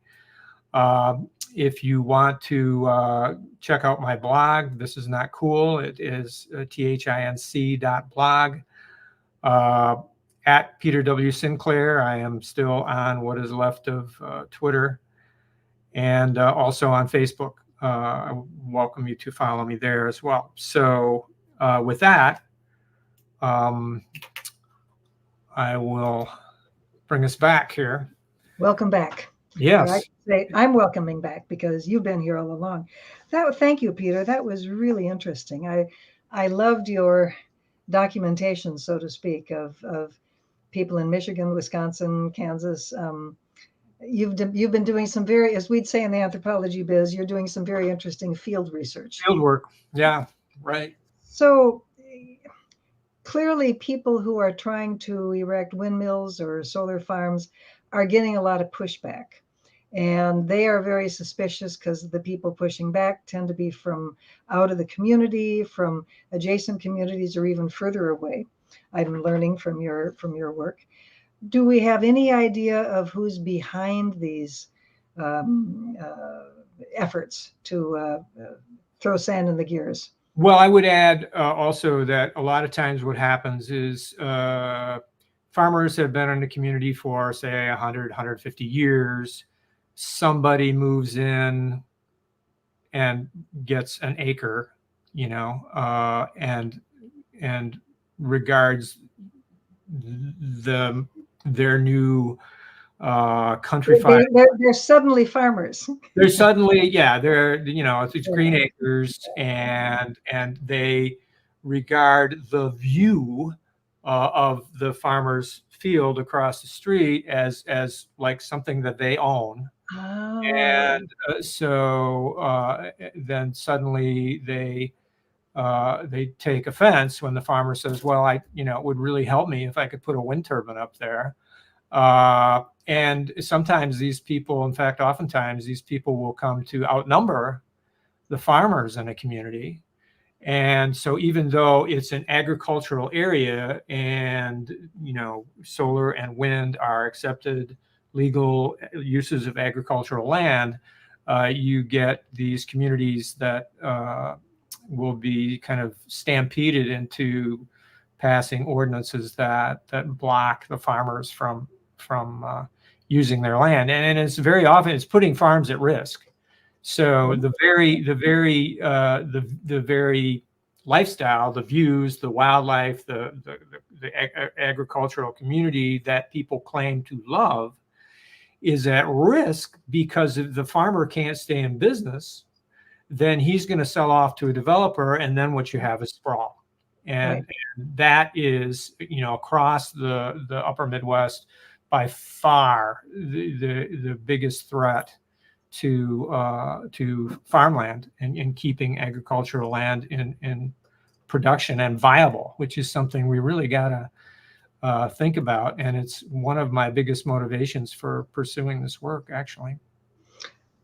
If you want to check out my blog, This Is Not Cool, it is thinc.blog. At Peter W. Sinclair, I am still on what is left of Twitter, and also on Facebook. I welcome you to follow me there as well. So with that, I will bring us back here. Welcome back. Yes. I'm welcoming back because you've been here all along. Thank you, Peter. That was really interesting. I loved your documentation, so to speak, of people in Michigan, Wisconsin, Kansas. You've been doing some very, as we'd say in the anthropology biz, you're doing some very interesting field research. Field work. Yeah, right. So clearly people who are trying to erect windmills or solar farms are getting a lot of pushback. And they are very suspicious because the people pushing back tend to be from out of the community, from adjacent communities, or even further away. I'm learning from your work. Do we have any idea of who's behind these efforts to throw sand in the gears? Well, I would add also that a lot of times what happens is farmers have been in the community for, say, 100, 150 years. Somebody moves in and gets an acre, you know, and regards their new country farm. They're suddenly farmers. They're suddenly, yeah, they're, you know, it's green acres, and they regard the view of the farmer's field across the street as like something that they own. Oh. And so then suddenly they take offense when the farmer says, well, it would really help me if I could put a wind turbine up there. And sometimes these people, in fact, oftentimes these people will come to outnumber the farmers in a community. And so even though it's an agricultural area and, you know, solar and wind are accepted legal uses of agricultural land, you get these communities that will be kind of stampeded into passing ordinances that block the farmers from using their land, and it's very often it's putting farms at risk. So the very lifestyle, the views, the wildlife, the agricultural community that people claim to love is at risk, because if the farmer can't stay in business, then he's going to sell off to a developer, and then what you have is sprawl. And that is, you know, across the upper Midwest, by far the biggest threat to farmland and keeping agricultural land in production and viable, which is something we really got to think about. And it's one of my biggest motivations for pursuing this work, actually.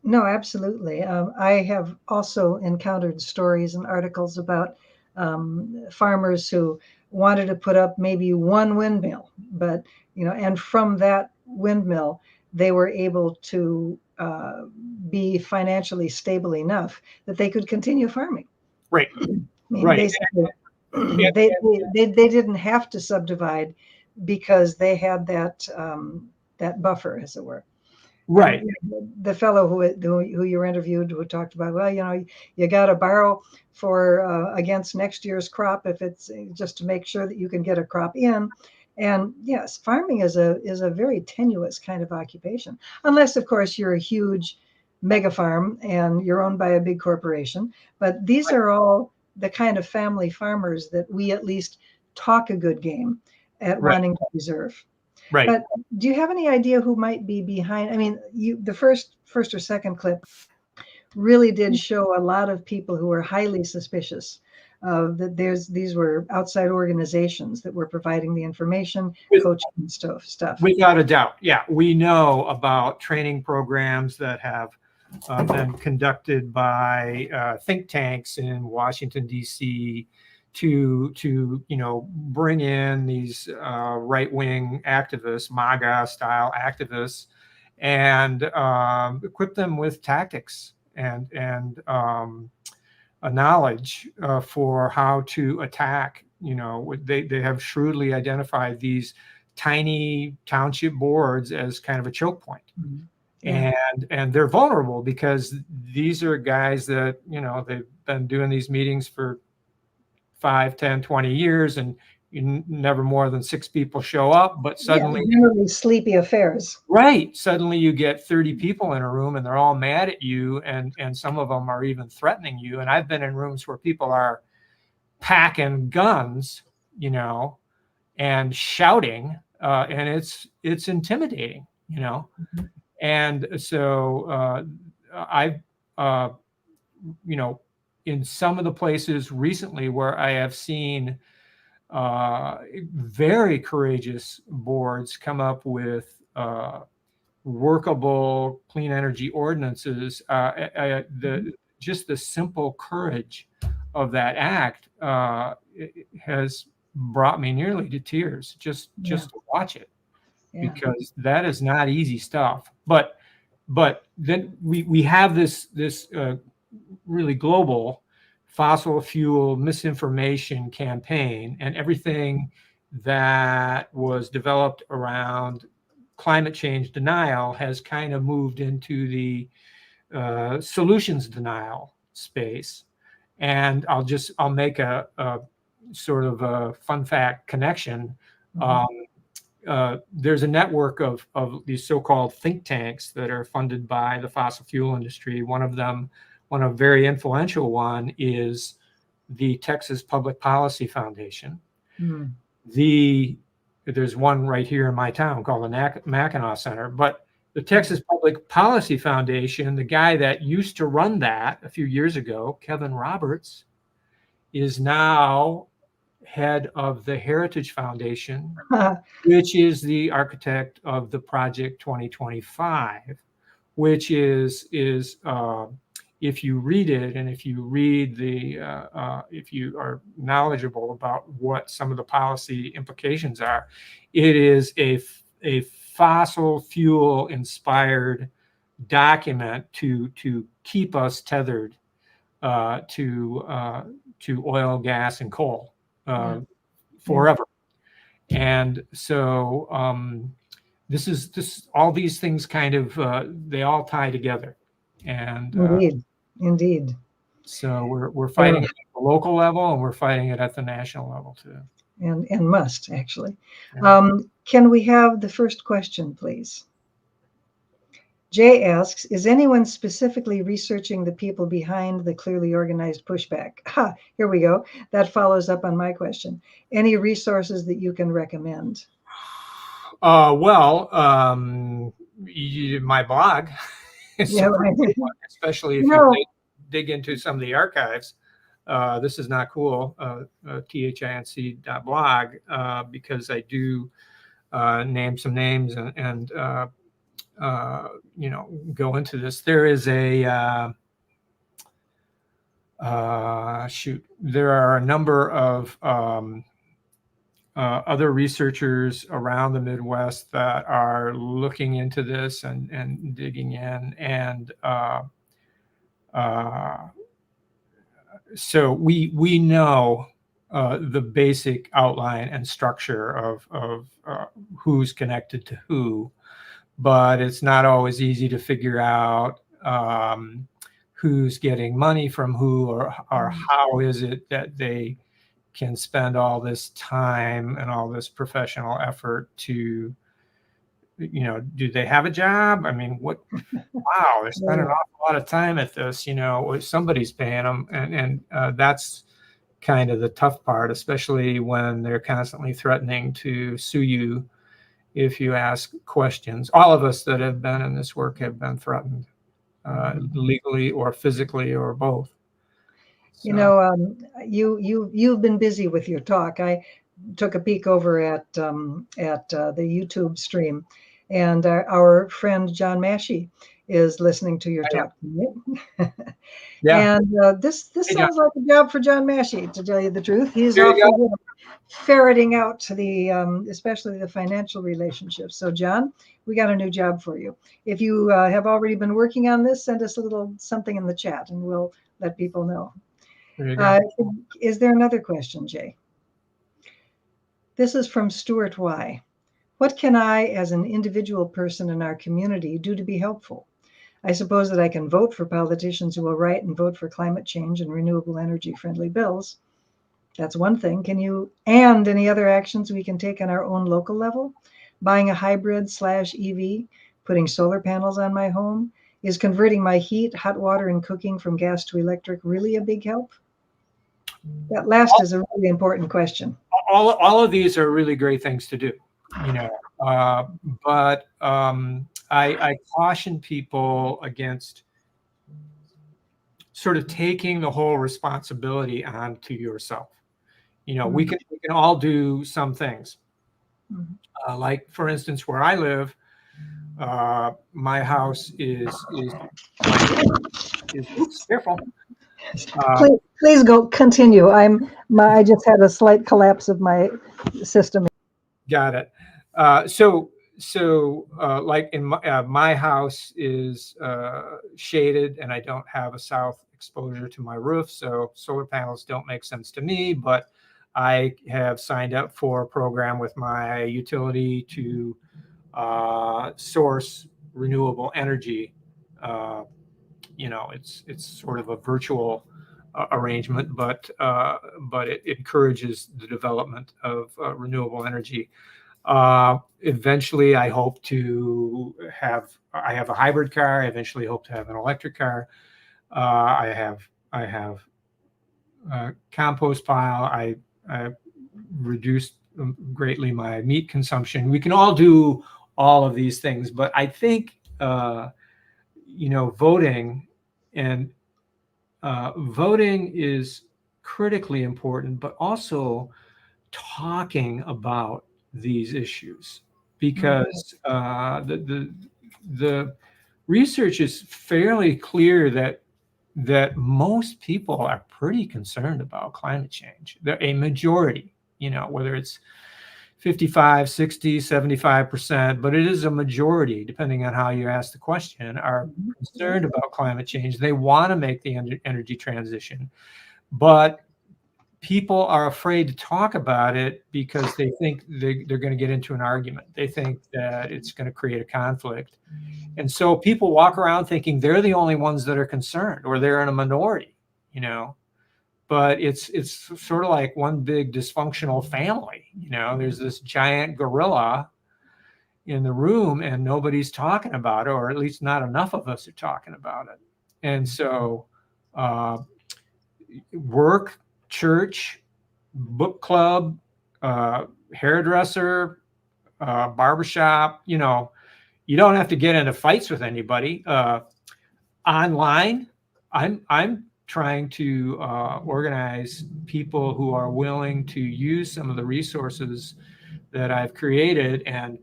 No, absolutely. I have also encountered stories and articles about farmers who wanted to put up maybe one windmill, but, you know, and from that windmill, they were able to be financially stable enough that they could continue farming. Right. I mean, Right. basically, they didn't have to subdivide because they had that buffer, as it were. Right. The fellow who you interviewed, who talked about, well, you know, you got to borrow for against next year's crop if it's just to make sure that you can get a crop in. And yes, farming is a very tenuous kind of occupation, unless, of course, you're a huge mega farm and you're owned by a big corporation. But these are all the kind of family farmers that we at least talk a good game at wanting to preserve. Right. But do you have any idea who might be behind? I mean, the first or second clip really did show a lot of people who were highly suspicious that these were outside organizations that were providing the information, coaching and stuff. Without a doubt. Yeah. We know about training programs that have been conducted by think tanks in Washington, D.C., to you know, bring in these right-wing activists, MAGA style activists, and equip them with tactics and a knowledge for how to attack. You know, they have shrewdly identified these tiny township boards as kind of a choke point. Yeah. And they're vulnerable because these are guys that, you know, they've been doing these meetings for 5, 10, 20 years, and never more than 6 people show up, but suddenly generally sleepy affairs. Right. Suddenly you get 30 people in a room and they're all mad at you, and some of them are even threatening you. And I've been in rooms where people are packing guns, you know, and shouting, and it's intimidating, you know. And so I've you know, in some of the places recently where I have seen very courageous boards come up with workable clean energy ordinances, just the simple courage of that act has brought me nearly to tears just to watch it, because that is not easy stuff. But then we have this really global fossil fuel misinformation campaign, and everything that was developed around climate change denial has kind of moved into the solutions denial space. And I'll make a sort of a fun fact connection. There's a network of these so-called think tanks that are funded by the fossil fuel industry. One of them, one of very influential one, is the Texas Public Policy Foundation. There's one right here in my town called the Mackinac Center, but the Texas Public Policy Foundation, the guy that used to run that a few years ago, Kevin Roberts, is now head of the Heritage Foundation, which is the architect of the Project 2025, which is if you read it, and if you read if you are knowledgeable about what some of the policy implications are, it is a fossil fuel inspired document to keep us tethered to oil, gas, and coal forever. And so all these things kind of they all tie together. And Indeed. So we're fighting it at the local level, and we're fighting it at the national level too. And must actually. Can we have the first question, please? Jay asks, is anyone specifically researching the people behind the clearly organized pushback? Here we go. That follows up on my question. Any resources that you can recommend? My blog, especially if you dig into some of the archives. This is not cool, thinc.blog, because I do name some names and go into this. There is there are a number of other researchers around the Midwest that are looking into this and digging in, and so we know the basic outline and structure of who's connected to who, but it's not always easy to figure out who's getting money from who, or how is it that they can spend all this time and all this professional effort to, do they have a job? I mean, wow, they're spending an awful lot of time at this, somebody's paying them. And that's kind of the tough part, especially when they're constantly threatening to sue you if you ask questions. All of us that have been in this work have been threatened, legally or physically or both. So. You've been busy with your talk. I took a peek over at the YouTube stream, and our friend John Massey is listening to your talk. And this sounds like a job for John Massey, to tell you the truth. He's awfully good at ferreting out especially the financial relationships. So John, we got a new job for you. If you have already been working on this, send us a little something in the chat, and we'll let people know. Is there another question, Jay? This is from Stuart Y. What can I, as an individual person in our community, do to be helpful? I suppose that I can vote for politicians who will write and vote for climate change and renewable energy friendly bills. That's one thing. And any other actions we can take on our own local level? Buying a hybrid/EV, putting solar panels on my home? Is converting my heat, hot water, and cooking from gas to electric really a big help? That last is a really important question. All of these are really great things to do, but I caution people against sort of taking the whole responsibility onto yourself. We can all do some things. Like, for instance, where I live, My house is oops, careful. Please go continue. I just had a slight collapse of my system. Got it. Like in my house is shaded, and I don't have a south exposure to my roof, so solar panels don't make sense to me. But I have signed up for a program with my utility to source renewable energy. It's sort of a virtual arrangement, but it encourages the development of renewable energy. Eventually, I hope to I have a hybrid car. I eventually hope to have an electric car. I have a compost pile. I reduced greatly my meat consumption. We can all do all of these things, but I think voting is critically important, but also talking about these issues, because the research is fairly clear that most people are pretty concerned about climate change. A majority, whether it's 55, 60, 75%, but it is a majority, depending on how you ask the question, are concerned about climate change. They want to make the energy transition, but people are afraid to talk about it because they think they're going to get into an argument. They think that it's going to create a conflict. And so people walk around thinking they're the only ones that are concerned, or they're in a minority, but it's sort of like one big dysfunctional family. There's this giant gorilla in the room and nobody's talking about it, or at least not enough of us are talking about it. And so work, church, book club, hairdresser, barbershop, you don't have to get into fights with anybody. Online, I'm trying to organize people who are willing to use some of the resources that I've created and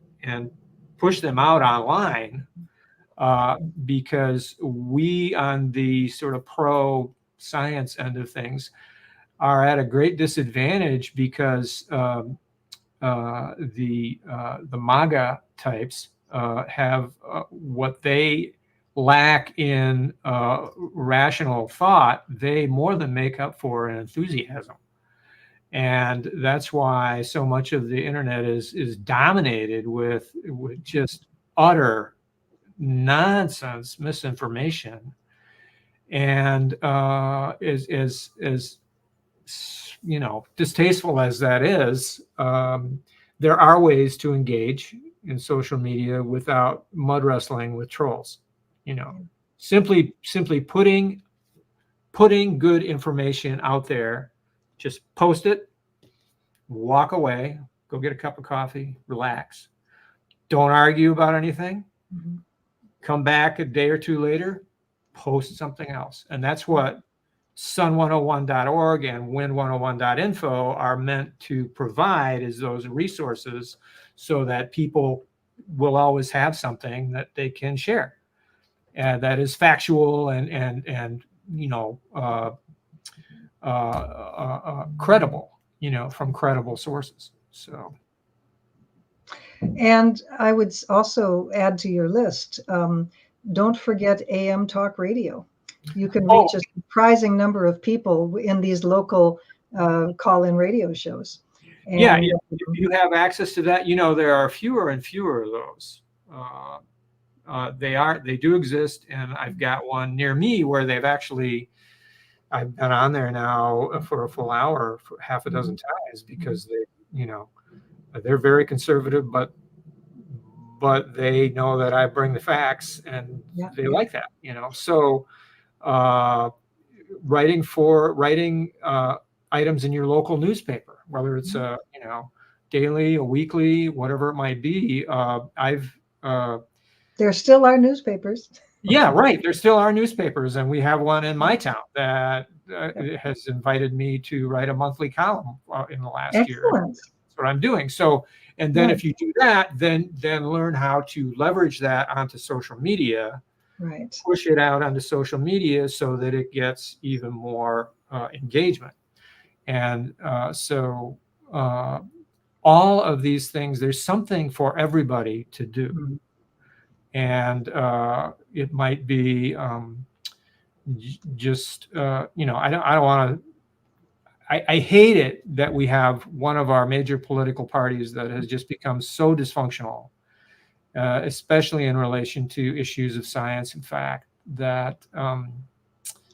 push them out online, because we, on the sort of pro science end of things, are at a great disadvantage because the MAGA types have what they lack in rational thought, they more than make up for in enthusiasm. And that's why so much of the internet is dominated with just utter nonsense, misinformation. And as distasteful as that is, there are ways to engage in social media without mud wrestling with trolls. Simply putting good information out there, just post it, walk away, go get a cup of coffee, relax. Don't argue about anything. Come back a day or two later, post something else. And that's what sun101.org and win101.info are meant to provide, is those resources, so that people will always have something that they can share, and that is factual and credible, from credible sources. So. And I would also add to your list, don't forget AM talk radio. You can reach a surprising number of people in these local call-in radio shows. And, if you have access to that, there are fewer and fewer of those. They do exist, and I've got one near me where I've been on there now for a full hour, for half a dozen times, because they're very conservative, but they know that I bring the facts, and they like that, So writing items in your local newspaper, whether it's a daily, a weekly, whatever it might be. There still are newspapers. Yeah, right. There still are newspapers, and we have one in my town that has invited me to write a monthly column in the last year. Excellent. That's what I'm doing. So And then Right. if you do that, then learn how to leverage that onto social media, Right. push it out onto social media so that it gets even more engagement. And so all of these things, there's something for everybody to do. Mm-hmm. And it might be just, you know, I don't want to, I hate it that we have one of our major political parties that has just become so dysfunctional, especially in relation to issues of science and fact, that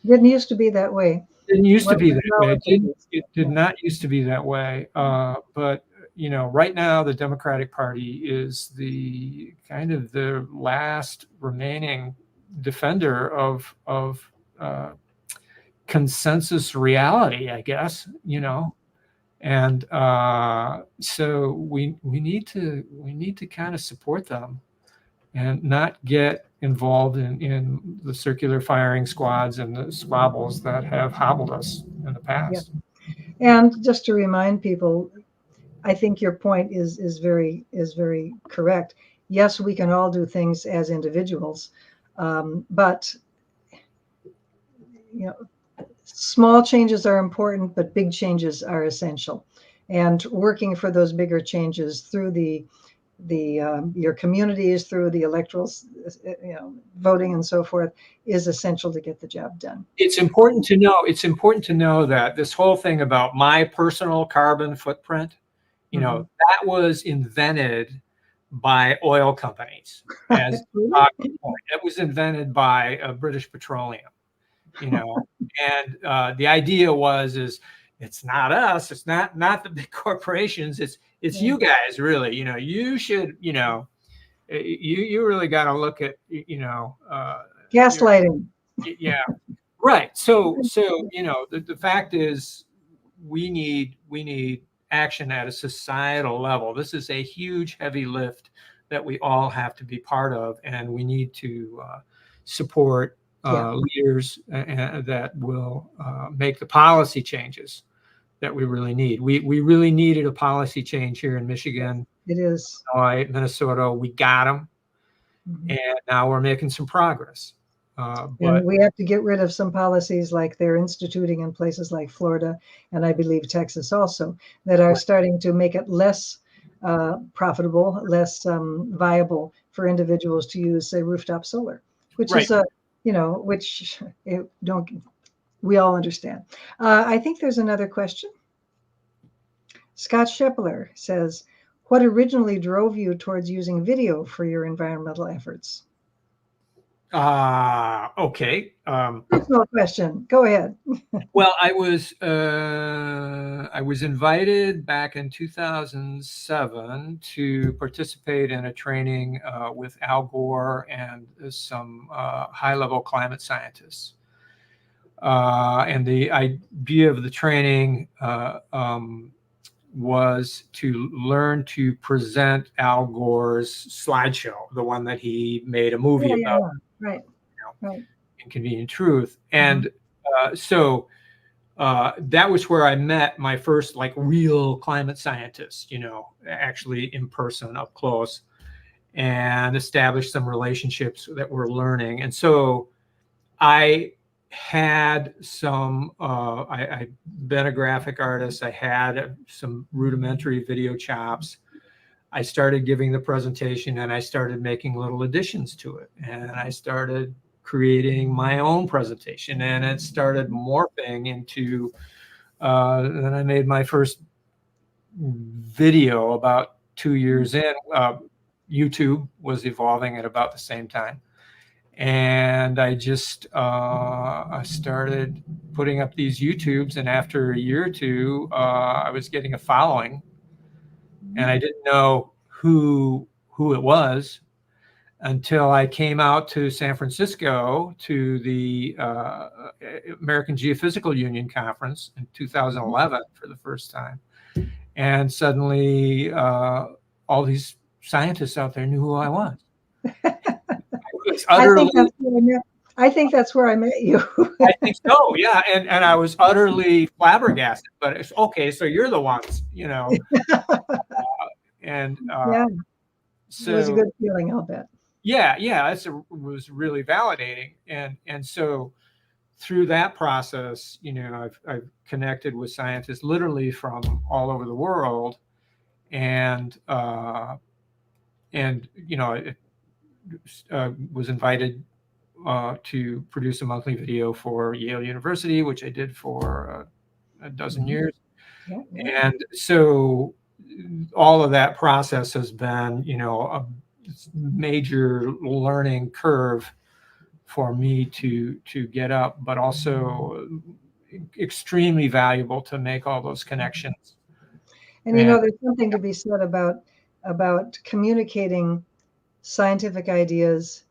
Didn't used to be that way. didn't used to Well, be that way. technology It did not used to be that way. But you know, right now the Democratic Party is the kind of the last remaining defender of consensus reality, I guess. You know, and so we need to kind of support them and not get involved in the circular firing squads and the squabbles that have hobbled us in the past. Yeah. And just to remind people, I think your point is very correct. Yes, we can all do things as individuals, but you know, small changes are important, but big changes are essential. And working for those bigger changes through your communities, through the electoral, voting and so forth, is essential to get the job done. It's important to know. It's important to know that this whole thing about my personal carbon footprint, you know, that was invented by oil companies as a talking point. It was invented by British Petroleum, you know, and the idea is it's not us, it's not the big corporations, it's you guys, really. You know, you should, you know, you really got to look at, you know, gaslighting. Yeah, right. So you know, the fact is, we need action at a societal level. This is a huge, heavy lift that we all have to be part of, and we need to support leaders that will make the policy changes that we really need. We really needed a policy change here in Michigan. It is. Illinois, Minnesota, we got them, and now we're making some progress. And But we have to get rid of some policies like they're instituting in places like Florida, and I believe Texas also, that are starting to make it less profitable, less viable for individuals to use, say, rooftop solar, which is which we all understand. I think there's another question. Scott Shepler says, what originally drove you towards using video for your environmental efforts? Okay. Personal question. Go ahead. Well, I was invited back in 2007 to participate in a training with Al Gore and some high-level climate scientists. And the idea of the training was to learn to present Al Gore's slideshow, the one that he made a movie about. Right. You know, Inconvenient Truth. And so that was where I met my first real climate scientist, you know, actually in person, up close, and established some relationships that we're learning. And so I had some, I've been a graphic artist. I had some rudimentary video chops. I started giving the presentation and I started making little additions to it. And I started creating my own presentation, and it started morphing into, then I made my first video about 2 years in. YouTube was evolving at about the same time. And I just I started putting up these YouTubes, and after a year or two, I was getting a following, and I didn't know who it was until I came out to San Francisco to the American Geophysical Union conference in 2011 for the first time, and suddenly all these scientists out there knew who I was. I think that's where I met you. I think so, yeah, and I was utterly flabbergasted. But it's okay, so you're the ones, you know. And Yeah, so it was a good feeling, I'll bet. yeah, it was really validating. And so through that process, I've connected with scientists literally from all over the world, and was invited to produce a monthly video for Yale University, which I did for a dozen years. Yeah. And so all of that process has been, a major learning curve for me to get up, but also extremely valuable to make all those connections. And there's something to be said about communicating scientific ideas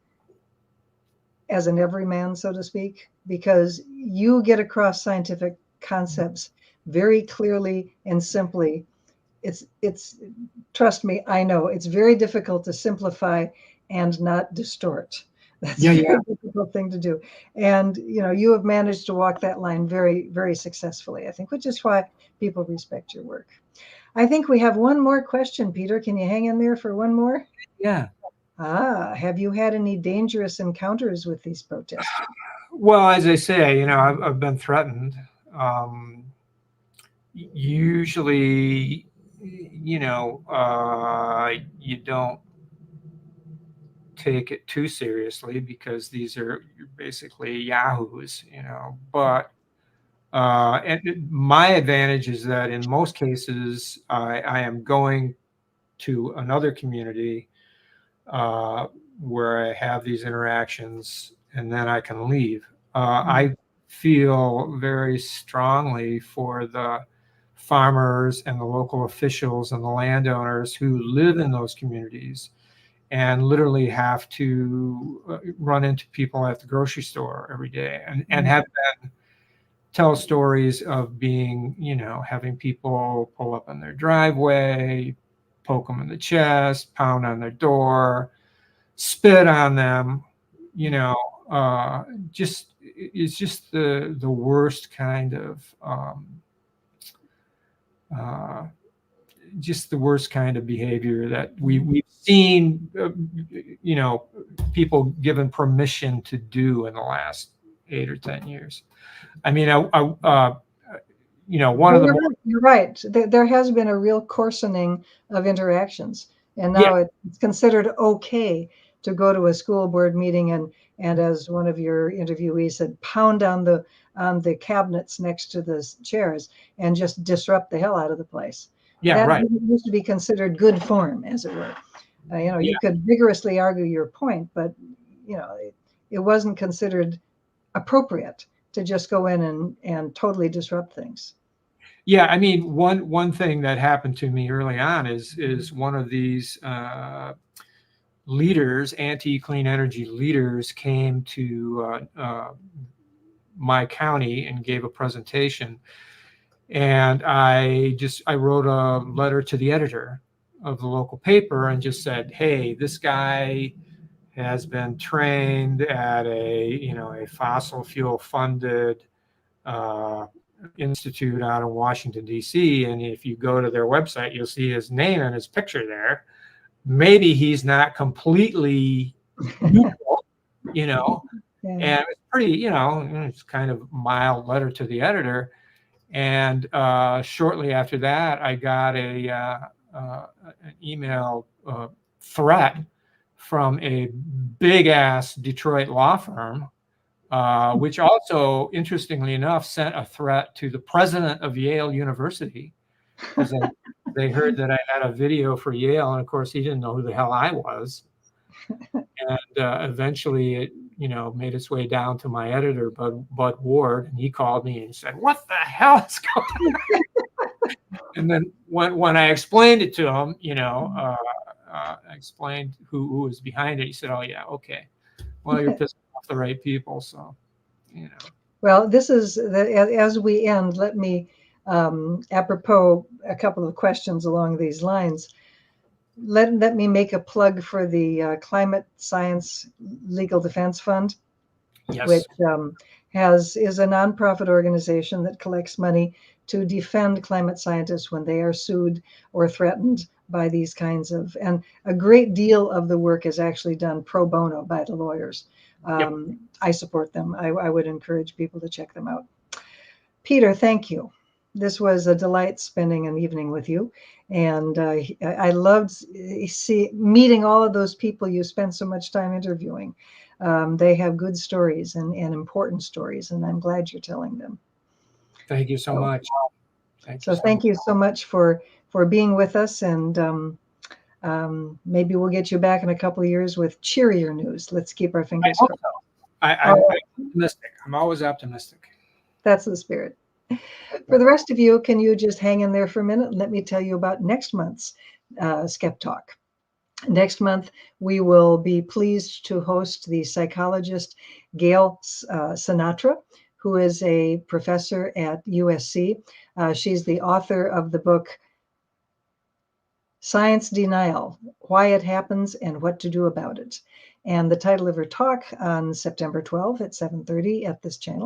as an everyman, so to speak, because you get across scientific concepts very clearly and simply. It's trust me, I know it's very difficult to simplify and not distort. That's a very difficult thing to do. And you have managed to walk that line very, very successfully, I think, which is why people respect your work. I think we have one more question, Peter. Can you hang in there for one more? Yeah. Have you had any dangerous encounters with these protesters? Well, as I say, I've been threatened. Usually, you don't take it too seriously because these are basically yahoos, but and my advantage is that in most cases I am going to another community where I have these interactions, and then I can leave. I feel very strongly for the farmers and the local officials and the landowners who live in those communities and literally have to run into people at the grocery store every day and have them tell stories of being, having people pull up on their driveway, poke them in the chest, pound on their door, spit on them, it's just the worst kind of just the worst kind of behavior that we've seen, people given permission to do in the last 8 or 10 years. I mean, one of the You're right. There has been a real coarsening of interactions, and now it's considered okay to go to a school board meeting and as one of your interviewees said, pound on the cabinets next to the chairs and just disrupt the hell out of the place. Yeah, right. Used to be considered good form, as it were. You could vigorously argue your point, but it wasn't considered appropriate to just go in and totally disrupt things. Yeah, I mean, one thing that happened to me early on is one of these leaders, anti-clean energy leaders, came to my county and gave a presentation, and I wrote a letter to the editor of the local paper and just said, hey, this guy has been trained at a fossil fuel funded institute out in Washington, D.C. And if you go to their website, you'll see his name and his picture there. Maybe he's not completely neutral, and it's pretty, it's kind of mild letter to the editor. And shortly after that, I got an email threat from a big ass Detroit law firm, which also, interestingly enough, sent a threat to the president of Yale University because they heard that I had a video for Yale, and of course he didn't know who the hell I was. And eventually it, made its way down to my editor, Bud Ward, and he called me and said, "What the hell is going on?" And then when I explained it to him, I explained who was behind it. He said, "Oh yeah, okay. Well, you're pissing off the right people, so." Well, this is as we end. Let me, apropos a couple of questions along these lines. Let me make a plug for the Climate Science Legal Defense Fund, yes. Which is a nonprofit organization that collects money to defend climate scientists when they are sued or threatened by these kinds of, and a great deal of the work is actually done pro bono by the lawyers. I support them. I would encourage people to check them out. Peter, thank you. This was a delight spending an evening with you. And I loved meeting all of those people you spent so much time interviewing. They have good stories and important stories, and I'm glad you're telling them. Thank you so much. Thank you so much for being with us, and maybe we'll get you back in a couple of years with cheerier news. Let's keep our fingers crossed. I'm optimistic. I'm always optimistic. That's the spirit. For the rest of you, can you just hang in there for a minute and let me tell you about next month's Skep Talk. Next month, we will be pleased to host the psychologist Gail Sinatra, who is a professor at USC. She's the author of the book Science Denial, Why It Happens and What to Do About It. And the title of her talk on September 12th at 7:30 at this channel